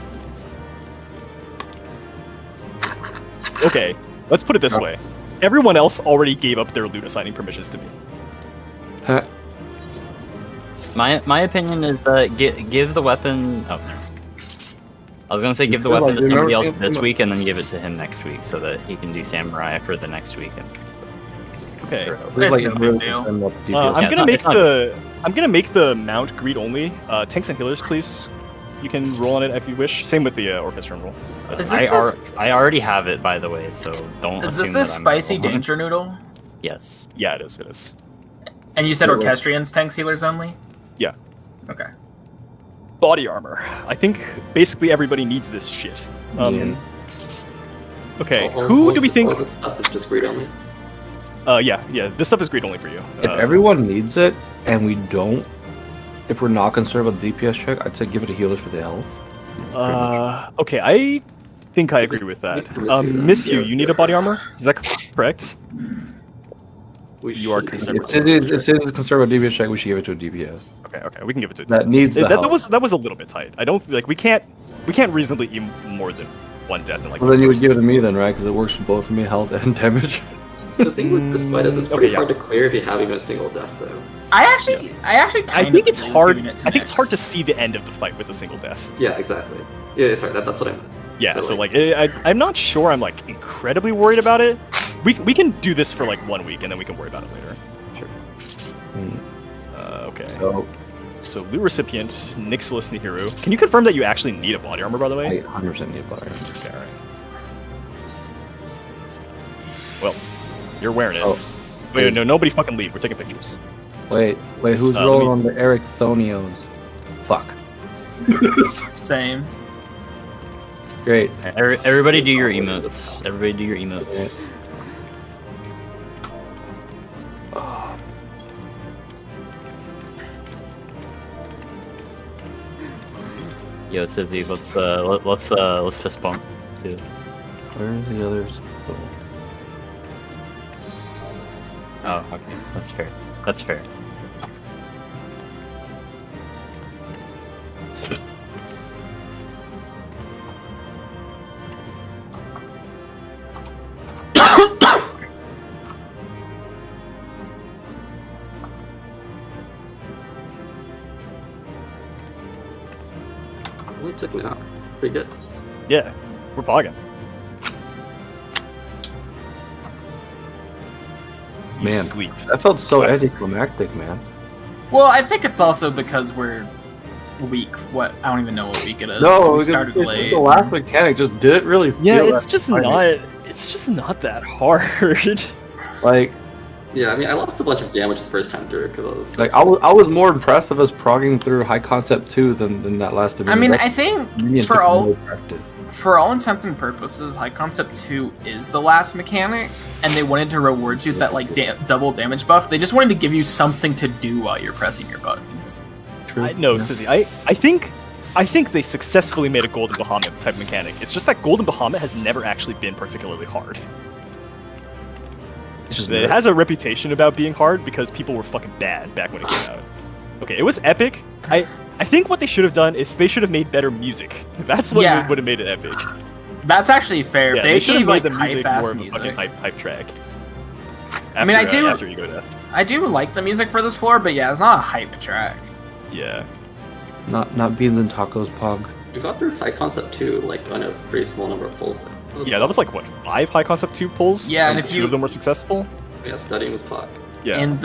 Okay, let's put it this way. Everyone else already gave up their loot assigning permissions to me. Huh. My opinion is that give the weapon. Oh, no. I was gonna say give the Yeah, weapon like, to somebody remember- else this week and then give it to him next week so that he can do Samurai for the next weekend. Okay. There's like It's no really big deal. end up I'm DPS. Yeah, gonna make it's not- the mount greed only. Tanks and healers, please. You can roll on it if you wish. Same with the orchestra roll. Is this I this- already have it, by the way, so don't Is assume this the that I'm spicy wrong. danger noodle? Yes. Yeah, it is. It is. And you said Yeah. orchestrions, tanks, healers only? Yeah. Okay. body armor. I think basically everybody needs this shit. Okay, who do we think? All this stuff is just greed only. Yeah, this stuff is great only for you. If everyone needs it and we don't, if we're not concerned about the DPS check, I'd say give it to healers for the health. Okay, I think I agree with that. Miss you need a body armor? Is that correct? You are concerned. If it's concerned about DPS check, we should give it to a DPS. Okay, we can give it to. That needs the help. That was a little bit tight. I don't like we can't reasonably eat more than one death in like. Well, then you would give it to me then, right? Because it works for both of me, health and damage. The thing with this fight is it's pretty hard to clear if you have even a single death, though. I actually I think it's hard. Giving it to I think it's hard to Nyx. see the end of the fight with a single death. Yeah, exactly. Yeah, sorry, that's what I meant. Yeah, so I'm not sure I'm like incredibly worried about it. We can do this for like 1 week and then we can worry about it later. Sure. Okay. So new recipient, Nixilus Nihiru. Can you confirm that you actually need a body armor, by the way? I 100% need a body armor. Okay, alright. Well, you're wearing it. Oh. Wait, no, nobody fucking leave. We're taking pictures. Wait, who's rolling on the Eric Thonios? Fuck. Same. Great. Everybody do your emotes. Everybody do your emotes. Yo, Sizzy, let's fist bump too. Where's the others? Oh, okay, that's fair. That's fair. Only took me out. Pretty good. Yeah, we're pogging. You Man, sleep. that felt so anticlimactic, man. Well, I think it's also because we're week. What? I don't even know what week it is. No, we because started it's late. the last mechanic just didn't really feel Yeah, that it's just exciting. not. It's just not that hard. Like, Yeah, I mean, I lost a bunch of damage the first time through because I was more impressed of us progging through High Concept 2 than that last I mean, I think for for all intents and purposes, High Concept 2 is the last mechanic, and they wanted to reward you with that like double damage buff. They just wanted to give you something to do while you're pressing your buttons. No, Sizzy, I think they successfully made a Golden Bahamut type mechanic. It's just that Golden Bahamut has never actually been particularly hard. It has a reputation about being hard because people were fucking bad back when it came out. Okay, it was epic. I think what they should have done is they should have made better music. That's what would have made it epic. That's actually fair. Yeah, they should have gave made like the music hype-ass more of a music. fucking hype track. After, I mean, I do. After you go down. I do like the music for this floor, but yeah, it's not a hype track. Yeah. Not beans and tacos, Pog. we got through High Concept 2 like on a pretty small number of pulls though. Yeah, that was like what 5 High Concept 2 pulls. Yeah, and if 2 you- of them were successful. Yeah, studying was POC. Yeah. And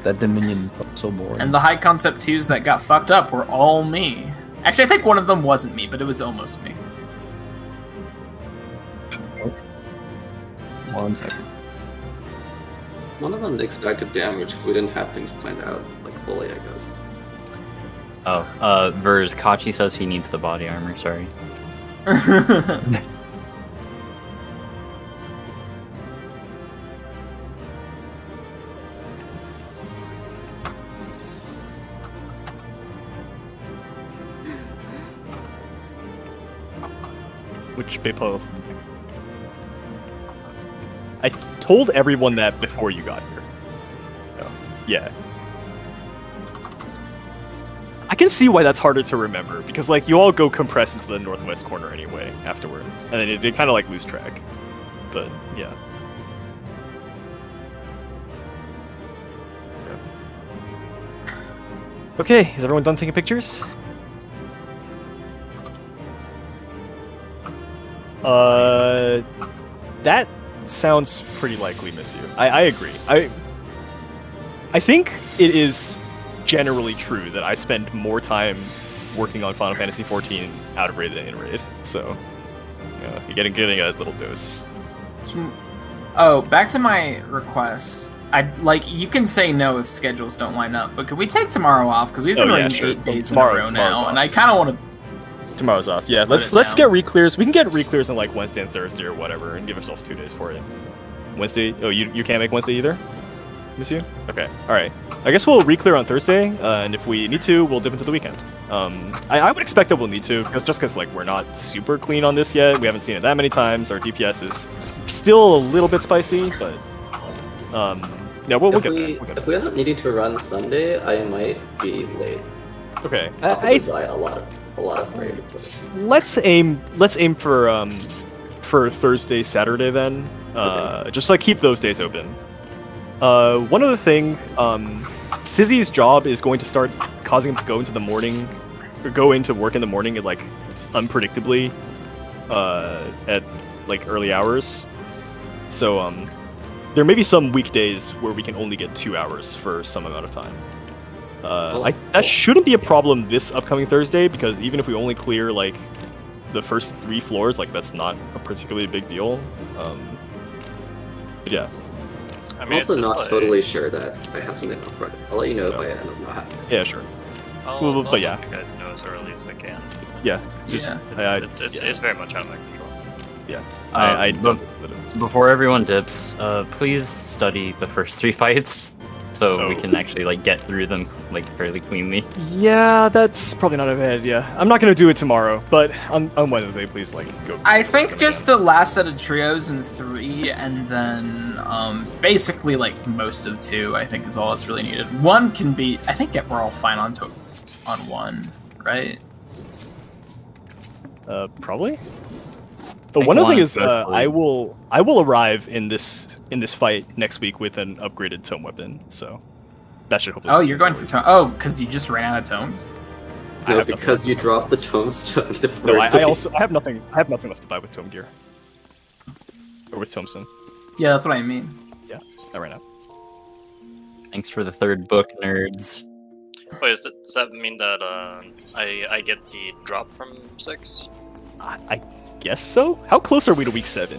That Dominion felt so boring. the High Concept 2s that got fucked up were all me. Actually, I think one of them wasn't me, but it was almost me. 1 second. One of them Nyx died to damage because we didn't have things planned out like fully, I guess. Oh, Vers, Kachi says he needs the body armor, sorry. Which PayPal? I told everyone that before you got here. Oh, yeah. I can see why that's harder to remember, because like you all go compress into the northwest corner anyway afterward, and then it kind of like lose track. But yeah. Okay, is everyone done taking pictures? That sounds pretty likely, Miss You. I agree. I think it is generally true that I spend more time working on Final Fantasy XIV out of raid than in raid. So, you're getting a little dose. Oh, back to my request. you can say no if schedules don't line up, but could we take tomorrow off? Because we've been running sure. 8 days Tomorrow- in a row tomorrow's now, off. and I kind of want to. Tomorrow's off. Yeah, Put let's it get down. re-clears. We can get re-clears on like Wednesday and Thursday or whatever, and give ourselves 2 days for it. Wednesday. Oh, you can't make Wednesday either, Miss you? Okay. All right. I guess we'll re-clear on Thursday, and if we need to, we'll dip into the weekend. I would expect that we'll need to, just because like we're not super clean on this yet. We haven't seen it that many times. Our DPS is still a little bit spicy, but yeah, we'll get there. We'll get If we end up needing to run Sunday, I might be late. there. Okay. Possibly by a lot of raid. Let's aim for Thursday, Saturday then. Okay. Just like keep those days open. One other thing, Sizzy's job is going to start causing him to go into work in the morning at like unpredictably at like early hours. So there may be some weekdays where we can only get 2 hours for some amount of time. That shouldn't be a problem this upcoming Thursday, because even if we only clear like the first 3 floors, like that's not a particularly big deal. But yeah. I I'm mean, also it's not like, totally sure that I have something on Friday. I'll let you know if I end up not having it. Yeah, sure. I'll but yeah. let you guys know as early as I can. Yeah. Just, Yeah. It's very much out of my control. yeah. But before everyone dips, please study the first 3 fights so we can actually like get through them like fairly cleanly. Yeah, that's probably not a bad idea. I'm not gonna do it tomorrow, but on Wednesday, please like go. I think just the last set of trios in 3, and then basically like most of 2. I think is all that's really needed. 1 can be. I think we're all fine on 1, right? Probably. But one other thing is, I will arrive in this fight next week with an upgraded tome weapon, so that should hopefully. Oh, you're going for tome. Oh, because you just ran out of tomes. No, because you dropped the tombstone. No, I have nothing. I have nothing left to buy with tome gear or with tombstone. Yeah, that's what I mean. Yeah, I ran out. Thanks for the 3rd book, nerds. Wait, does that mean that I get the drop from 6? I guess so. How close are we to week 7?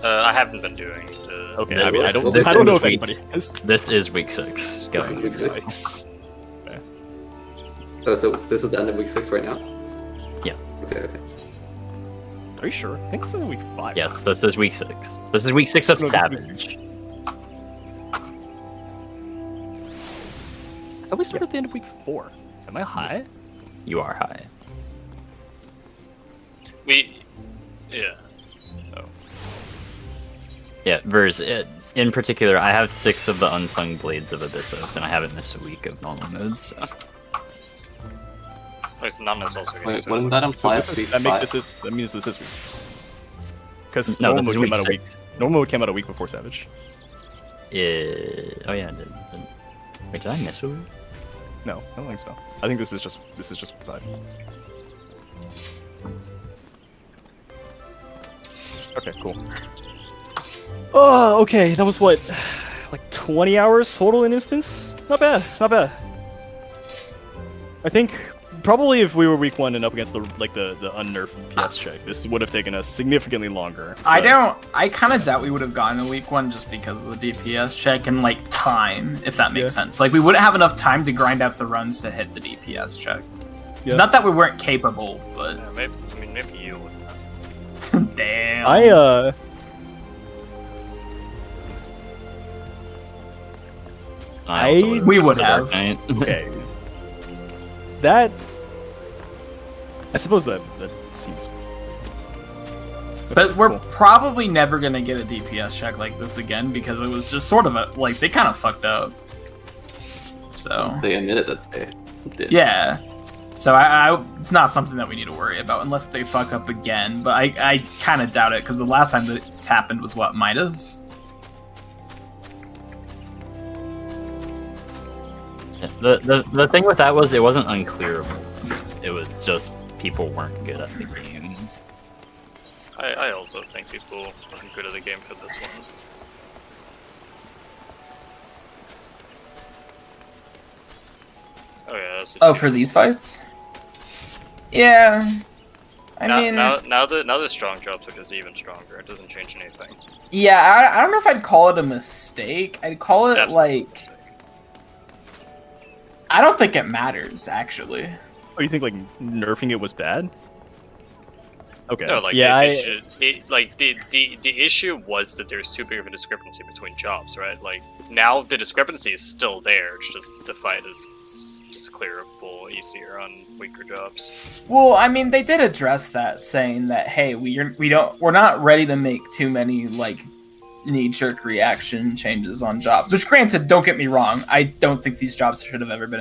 I haven't been doing the. Okay, I mean, I don't This know is if anybody week- has. This is week 6. Go. Nice. Oh, so this is the end of week 6 right now? Yeah. Okay. Are you sure? I think this is week 5. Yes, this is week 6. This is week 6 of No, this is week Savage. I thought we started at the end of week 4. Am I high? You are high. Yeah. Yeah, Verz, in particular, I have 6 of the Unsung Blades of Abyssos, and I haven't missed a week of normal modes, so. Wait, none is also going Wait, to. wouldn't that So imply this is, week that 5? means this is week. Because No, normal this is mode came week out a week. 6. Normal mode came out a week before Savage. Oh yeah, I did. Wait, did I miss a week? No, I don't think so. I think this is just 5. Okay, cool. Oh, okay. That was what, like 20 hours total in instance? Not bad. Not bad. I think probably if we were week 1 and up against the unnerfed PS check, this would have taken us significantly longer. I but- kind of doubt we would have gotten a week 1 just because of the DPS check and like time, if that makes Yeah. sense. Like we wouldn't have enough time to grind out the runs to hit the DPS check. It's Yeah. not that we weren't capable, but Yeah, maybe you would. damn. I also We would've would done have. the Dark Knight. Okay. That. I suppose that seems. But we're Cool. probably never gonna get a DPS check like this again because it was just sort of a like they kind of fucked up. So They admitted that they did. yeah. So I it's not something that we need to worry about unless they fuck up again. But I kind of doubt it because the last time that it's happened was what, Midas? Yeah, the thing with that was it wasn't unclearable. It was just people weren't good at the game. I also think people aren't good at the game for this one. Oh yeah, that's Oh, for these fights? Yeah. now the strong jobs are just even stronger. It doesn't change anything. Yeah, I don't know if I'd call it a mistake. I'd call it That's like... I don't think it matters, actually. Oh, you think like nerfing it was bad? Okay. No, like yeah, the issue was that there's too big of a discrepancy between jobs, right? Like now the discrepancy is still there. It's just defined as just clearable, easier on weaker jobs. Well, I mean, they did address that, saying that hey, we're not ready to make too many like knee-jerk reaction changes on jobs. Which, granted, don't get me wrong, I don't think these jobs should have ever been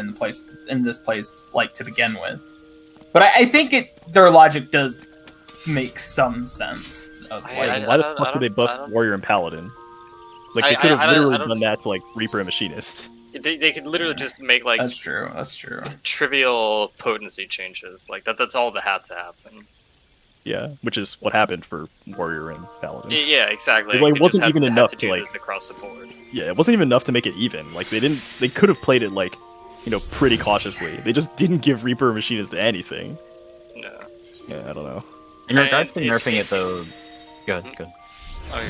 in this place like to begin with. But I think their logic does make some sense. Of, like, why the fuck did they buff Warrior and Paladin? Like they could have literally done that to like Reaper and Machinist. They could literally just make like that's true. trivial potency changes. Like that's all that had to happen. Yeah, which is what happened for Warrior and Paladin. Yeah, exactly. It like, They wasn't just even had enough to to do like this across the board. Yeah, it wasn't even enough to make it even. Like they could have played it like, you know, pretty cautiously. They just didn't give Reaper or Machinist anything. No. Yeah, I don't know. In regards to nerfing it, though, good. Oh,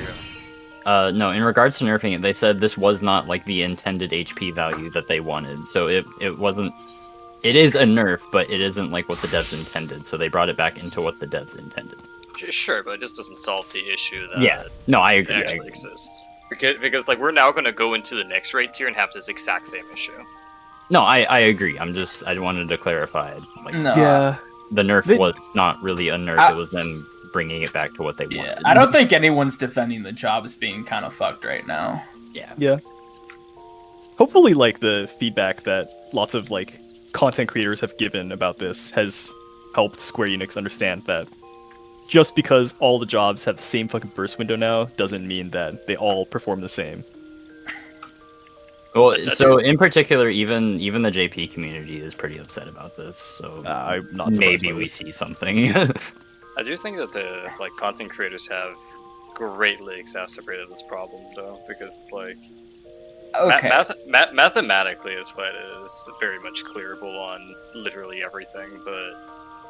yeah. No, in regards to nerfing it, they said this was not like the intended HP value that they wanted. So it wasn't. It is a nerf, but it isn't like what the devs intended. So they brought it back into what the devs intended. Sure, but it just doesn't solve the issue that no, I agree. actually exists. Because like we're now going to go into the next raid tier and have this exact same issue. No, I agree. I wanted to clarify. Like, No. Yeah. The nerf was not really a nerf. It was them bringing it back to what they wanted. I don't think anyone's defending the job as being kind of fucked right now. Yeah. Hopefully, like, the feedback that lots of, like, content creators have given about this has helped Square Enix understand that just because all the jobs have the same fucking burst window now doesn't mean that they all perform the same. Well, so in particular, even the JP community is pretty upset about this. So I'm not surprised maybe by we this. see something. I do think that the like content creators have greatly exacerbated this problem though, because it's like Okay. mathematically this fight is very much clearable on literally everything, but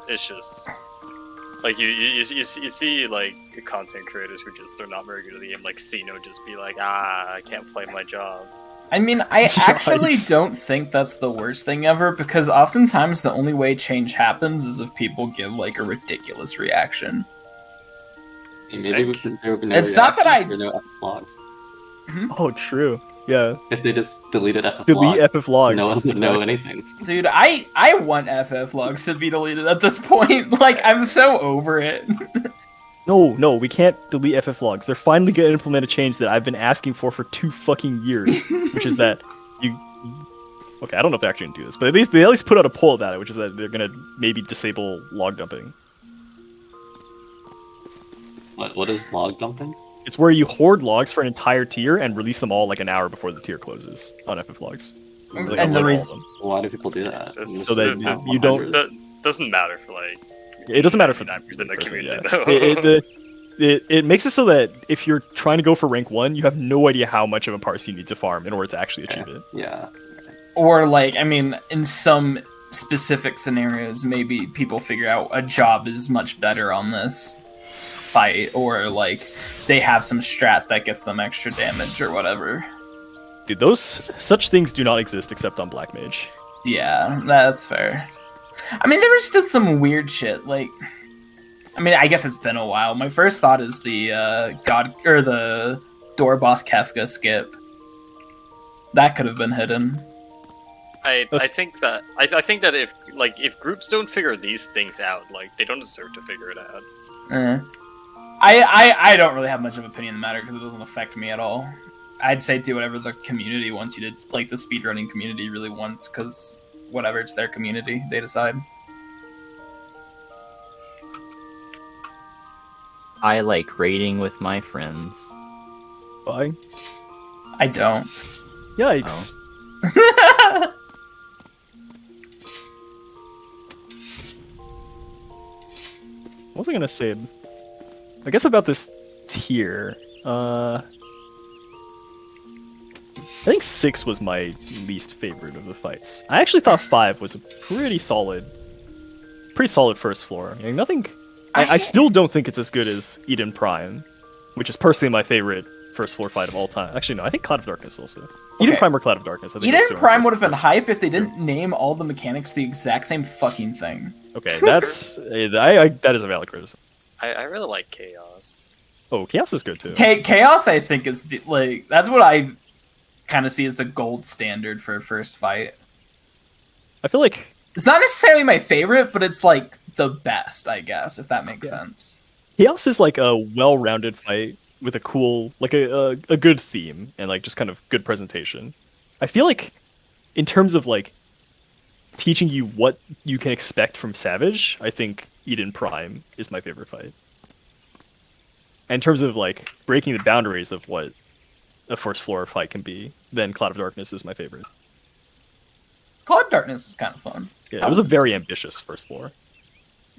it's just like you see like content creators who just are not very good at the game, like Sino just be like, I can't play my job. I mean, I actually don't think that's the worst thing ever, because oftentimes the only way change happens is if people give, like, a ridiculous reaction. Maybe there would be no It's not that reaction, there were no FF logs. Oh, true. Yeah. If they just deleted FF Delete logs, FF logs. no one would know Exactly. anything. Dude, I want FF logs to be deleted at this point. Like, I'm so over it. No, we can't delete FF logs. They're finally going to implement a change that I've been asking for 2 fucking years, which is that you... Okay, I don't know if they're actually going to do this, but they at least put out a poll about it, which is that they're going to maybe disable log dumping. What is log dumping? It's where you hoard logs for an entire tier and release them all like an hour before the tier closes on FF logs. So And the reason. Why do people do that? So that you don't... Doesn't matter for like. It doesn't matter for 99% of the person, community yeah. though. It makes it so that if you're trying to go for rank 1, you have no idea how much of a parse you need to farm in order to actually achieve it. Yeah. Or, like, I mean, in some specific scenarios, maybe people figure out a job is much better on this fight, or, like, they have some strat that gets them extra damage or whatever. Dude, such things do not exist except on Black Mage. Yeah, that's fair. I mean, there was still some weird shit, like... I mean, I guess it's been a while. My first thought is the the door boss Kefka skip. That could have been hidden. I think that if groups don't figure these things out, like they don't deserve to figure it out. I don't really have much of an opinion in the matter because it doesn't affect me at all. I'd say do whatever the community wants you to, like the speedrunning community really wants, because whatever, it's their community, they decide. I like raiding with my friends. Bye. I don't. Yikes. What was I gonna say? I guess about this tier. I think 6 was my least favorite of the fights. I actually thought 5 was a pretty solid first floor. Like, nothing I still don't think it's as good as Eden Prime, which is personally my favorite first floor fight of all time. Actually, no, I think Cloud of Darkness also. Eden Prime or Cloud of Darkness. I think Eden Prime would have been hype if they didn't name all the mechanics the exact same fucking thing. Okay, that's that is a valid criticism. I really like Chaos. Oh, Chaos is good too. Chaos, I think, is that's what I kind of see as the gold standard for a first fight. I feel like it's not necessarily my favorite, but it's like the best, I guess, if that makes sense. Chaos is like a well-rounded fight with a cool, like a good theme and like just kind of good presentation. I feel like in terms of like teaching you what you can expect from Savage, I think Eden Prime is my favorite fight. And in terms of like breaking the boundaries of what a first floor fight can be, then Cloud of Darkness is my favorite. Cloud of Darkness was kind of fun. Yeah, it was a very ambitious first floor.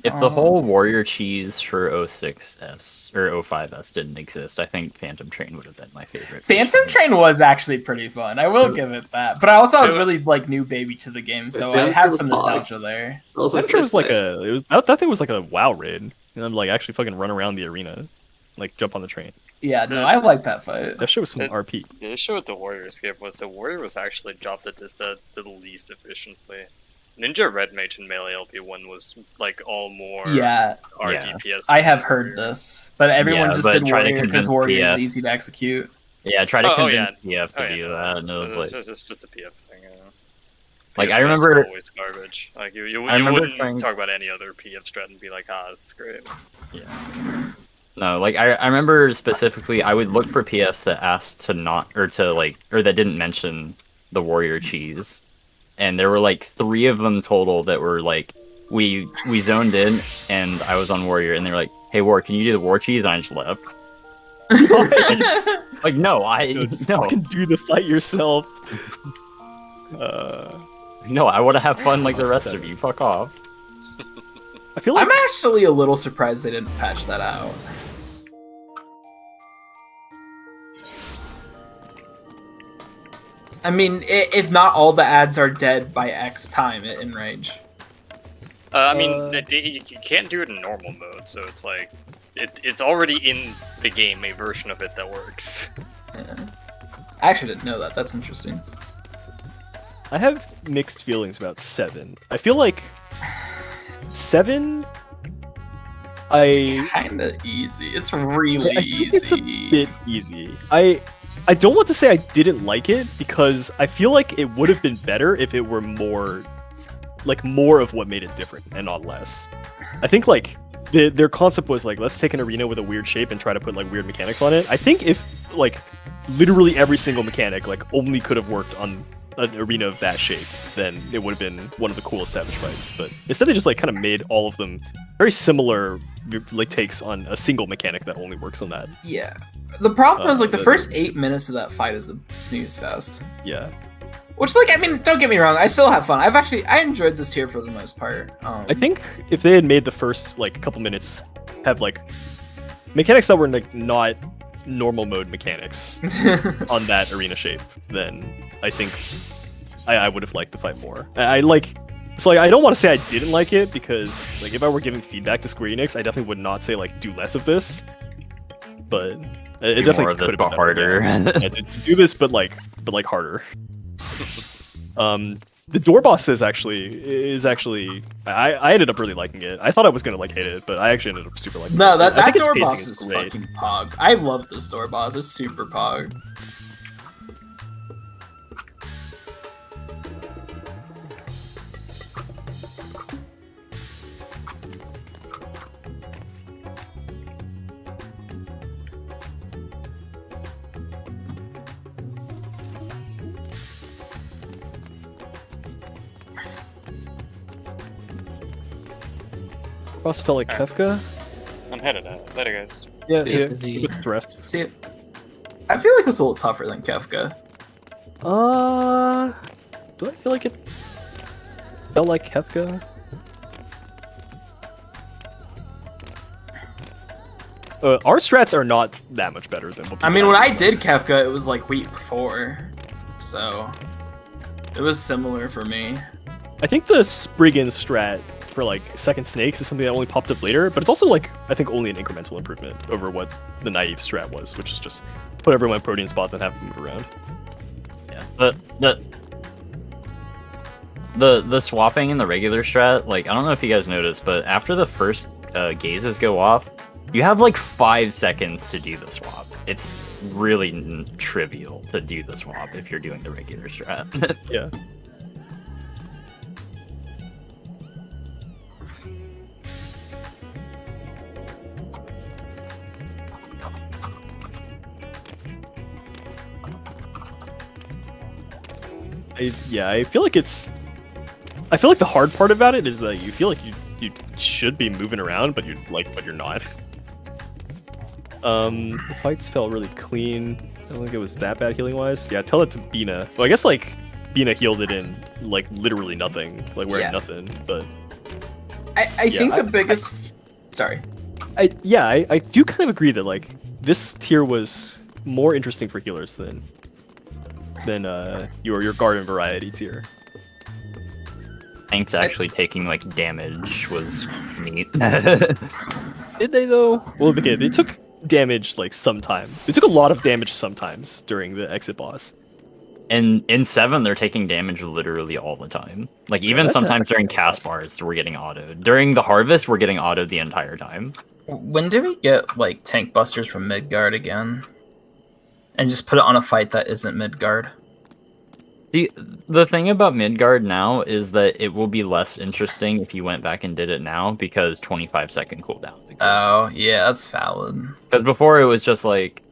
If the whole Warrior cheese for 06S or 05S didn't exist, I think Phantom Train would have been my favorite. Phantom Train was actually pretty fun. I will give it that. But I was really like new baby to the game, so I have some nostalgia there. Phantom Train was like that thing was like a WoW raid, and I'm like actually fucking run around the arena, like jump on the train. Yeah, no, I like that fight. That shit was from RP. The issue with the Warrior escape was the Warrior was actually dropped at this the least efficiently. Ninja Red Mage and Melee LP1 was like all more RDPS. I have heard this, but everyone just did Warrior because Warrior is easy to execute. Yeah, try to convince PF to do that, and it was like it's just a PF thing. Like I remember, always garbage. Like you wouldn't talk about any other PF strat and be like, this is great. Yeah. No, like I remember specifically, I would look for PFs that asked to not or that didn't mention the Warrior cheese. And there were like 3 of them total that were like, we zoned in, and I was on Warrior, and they were like, "Hey War, can you do the War cheese?" And I just left. Like no, no. Fucking do the fight yourself. No, I want to have fun like the rest of you. Fuck off. I feel like I'm actually a little surprised they didn't patch that out. I mean, if not all the ads are dead by X time in Rage. I mean, you can't do it in normal mode, so it's like it's already in the game, a version of it that works. Yeah. I actually didn't know that. That's interesting. I have mixed feelings about 7. I feel like 7. It's kind of easy. It's really easy. It's a bit easy. I don't want to say I didn't like it, because I feel like it would have been better if it were more of what made it different and not less. I think like their concept was like, let's take an arena with a weird shape and try to put like weird mechanics on it. I think if like literally every single mechanic like only could have worked on an arena of that shape, then it would have been one of the coolest Savage fights. But instead they just like kind of made all of them very similar like takes on a single mechanic that only works on that. Yeah. The problem is like the first 8 minutes of that fight is a snooze fest. Yeah. Which, like, I mean, don't get me wrong, I still have fun. I enjoyed this tier for the most part. I think if they had made the first like couple minutes have like mechanics that were like not normal mode mechanics on that arena shape, then I think I would have liked the fight more. I don't want to say I didn't like it, because like if I were giving feedback to Square Enix, I definitely would not say like do less of this, but it definitely could have been harder. Yeah, to do this, but like harder. The door boss is actually I ended up really liking it. I thought I was gonna like hate it, but I actually ended up super liking it. No, that I think door its boss pacing is great. fucking pog. I love this door boss. It's super pog. Boss felt like Kefka. I'm headed out. Later, guys. Yeah, see Yeah. it. It's dressed. See, I feel like it was a little tougher than Kefka. Do I feel like it felt like Kefka? Our strats are not that much better than what I mean, when I did Kefka, it was like week 4, so it was similar for me. I think the Spriggan strat for like second snakes is something that only popped up later, but it's also like I think only an incremental improvement over what the naive strat was, which is just put everyone in protein spots and have them move around. Yeah, but the swapping in the regular strat, like I don't know if you guys noticed, but after the first gazes go off, you have like 5 seconds to do the swap. It's really trivial to do the swap if you're doing the regular strat. Yeah. I feel like the hard part about it is that you feel like you should be moving around, but you're not. The fights felt really clean. I don't think it was that bad healing wise. Yeah, tell it to Bina. Well, I guess like Bina healed it in like literally nothing, like wearing nothing. But I think the biggest. Sorry. I do kind of agree that like this tier was more interesting for healers than your garden variety tier. Tanks actually taking like damage was neat. Did they though? Well, okay, they took damage like sometime. They took a lot of damage sometimes during the exit boss. And in 7, they're taking damage literally all the time. Like even sometimes during cast bars, we're getting autoed. During the harvest, we're getting autoed the entire time. When do we get like tank busters from Midgard again? And just put it on a fight that isn't Midgard. The thing about Midgard now is that it will be less interesting if you went back and did it now because 25-second cooldowns exist. Oh, yeah, that's valid. Because before it was just like,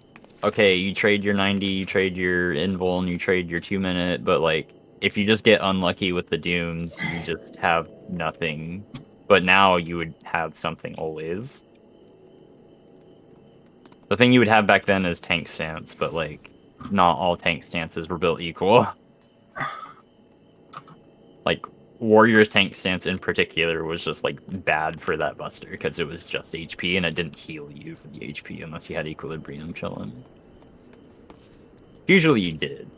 okay, you trade your 90, you trade your invul, and you trade your 2-minute, but like, if you just get unlucky with the dooms, you just have nothing. But now you would have something always. The thing you would have back then is tank stance, but like, not all tank stances were built equal. Like, Warrior's tank stance in particular was just like bad for that buster because it was just HP and it didn't heal you for the HP unless you had equilibrium chilling. Usually you did,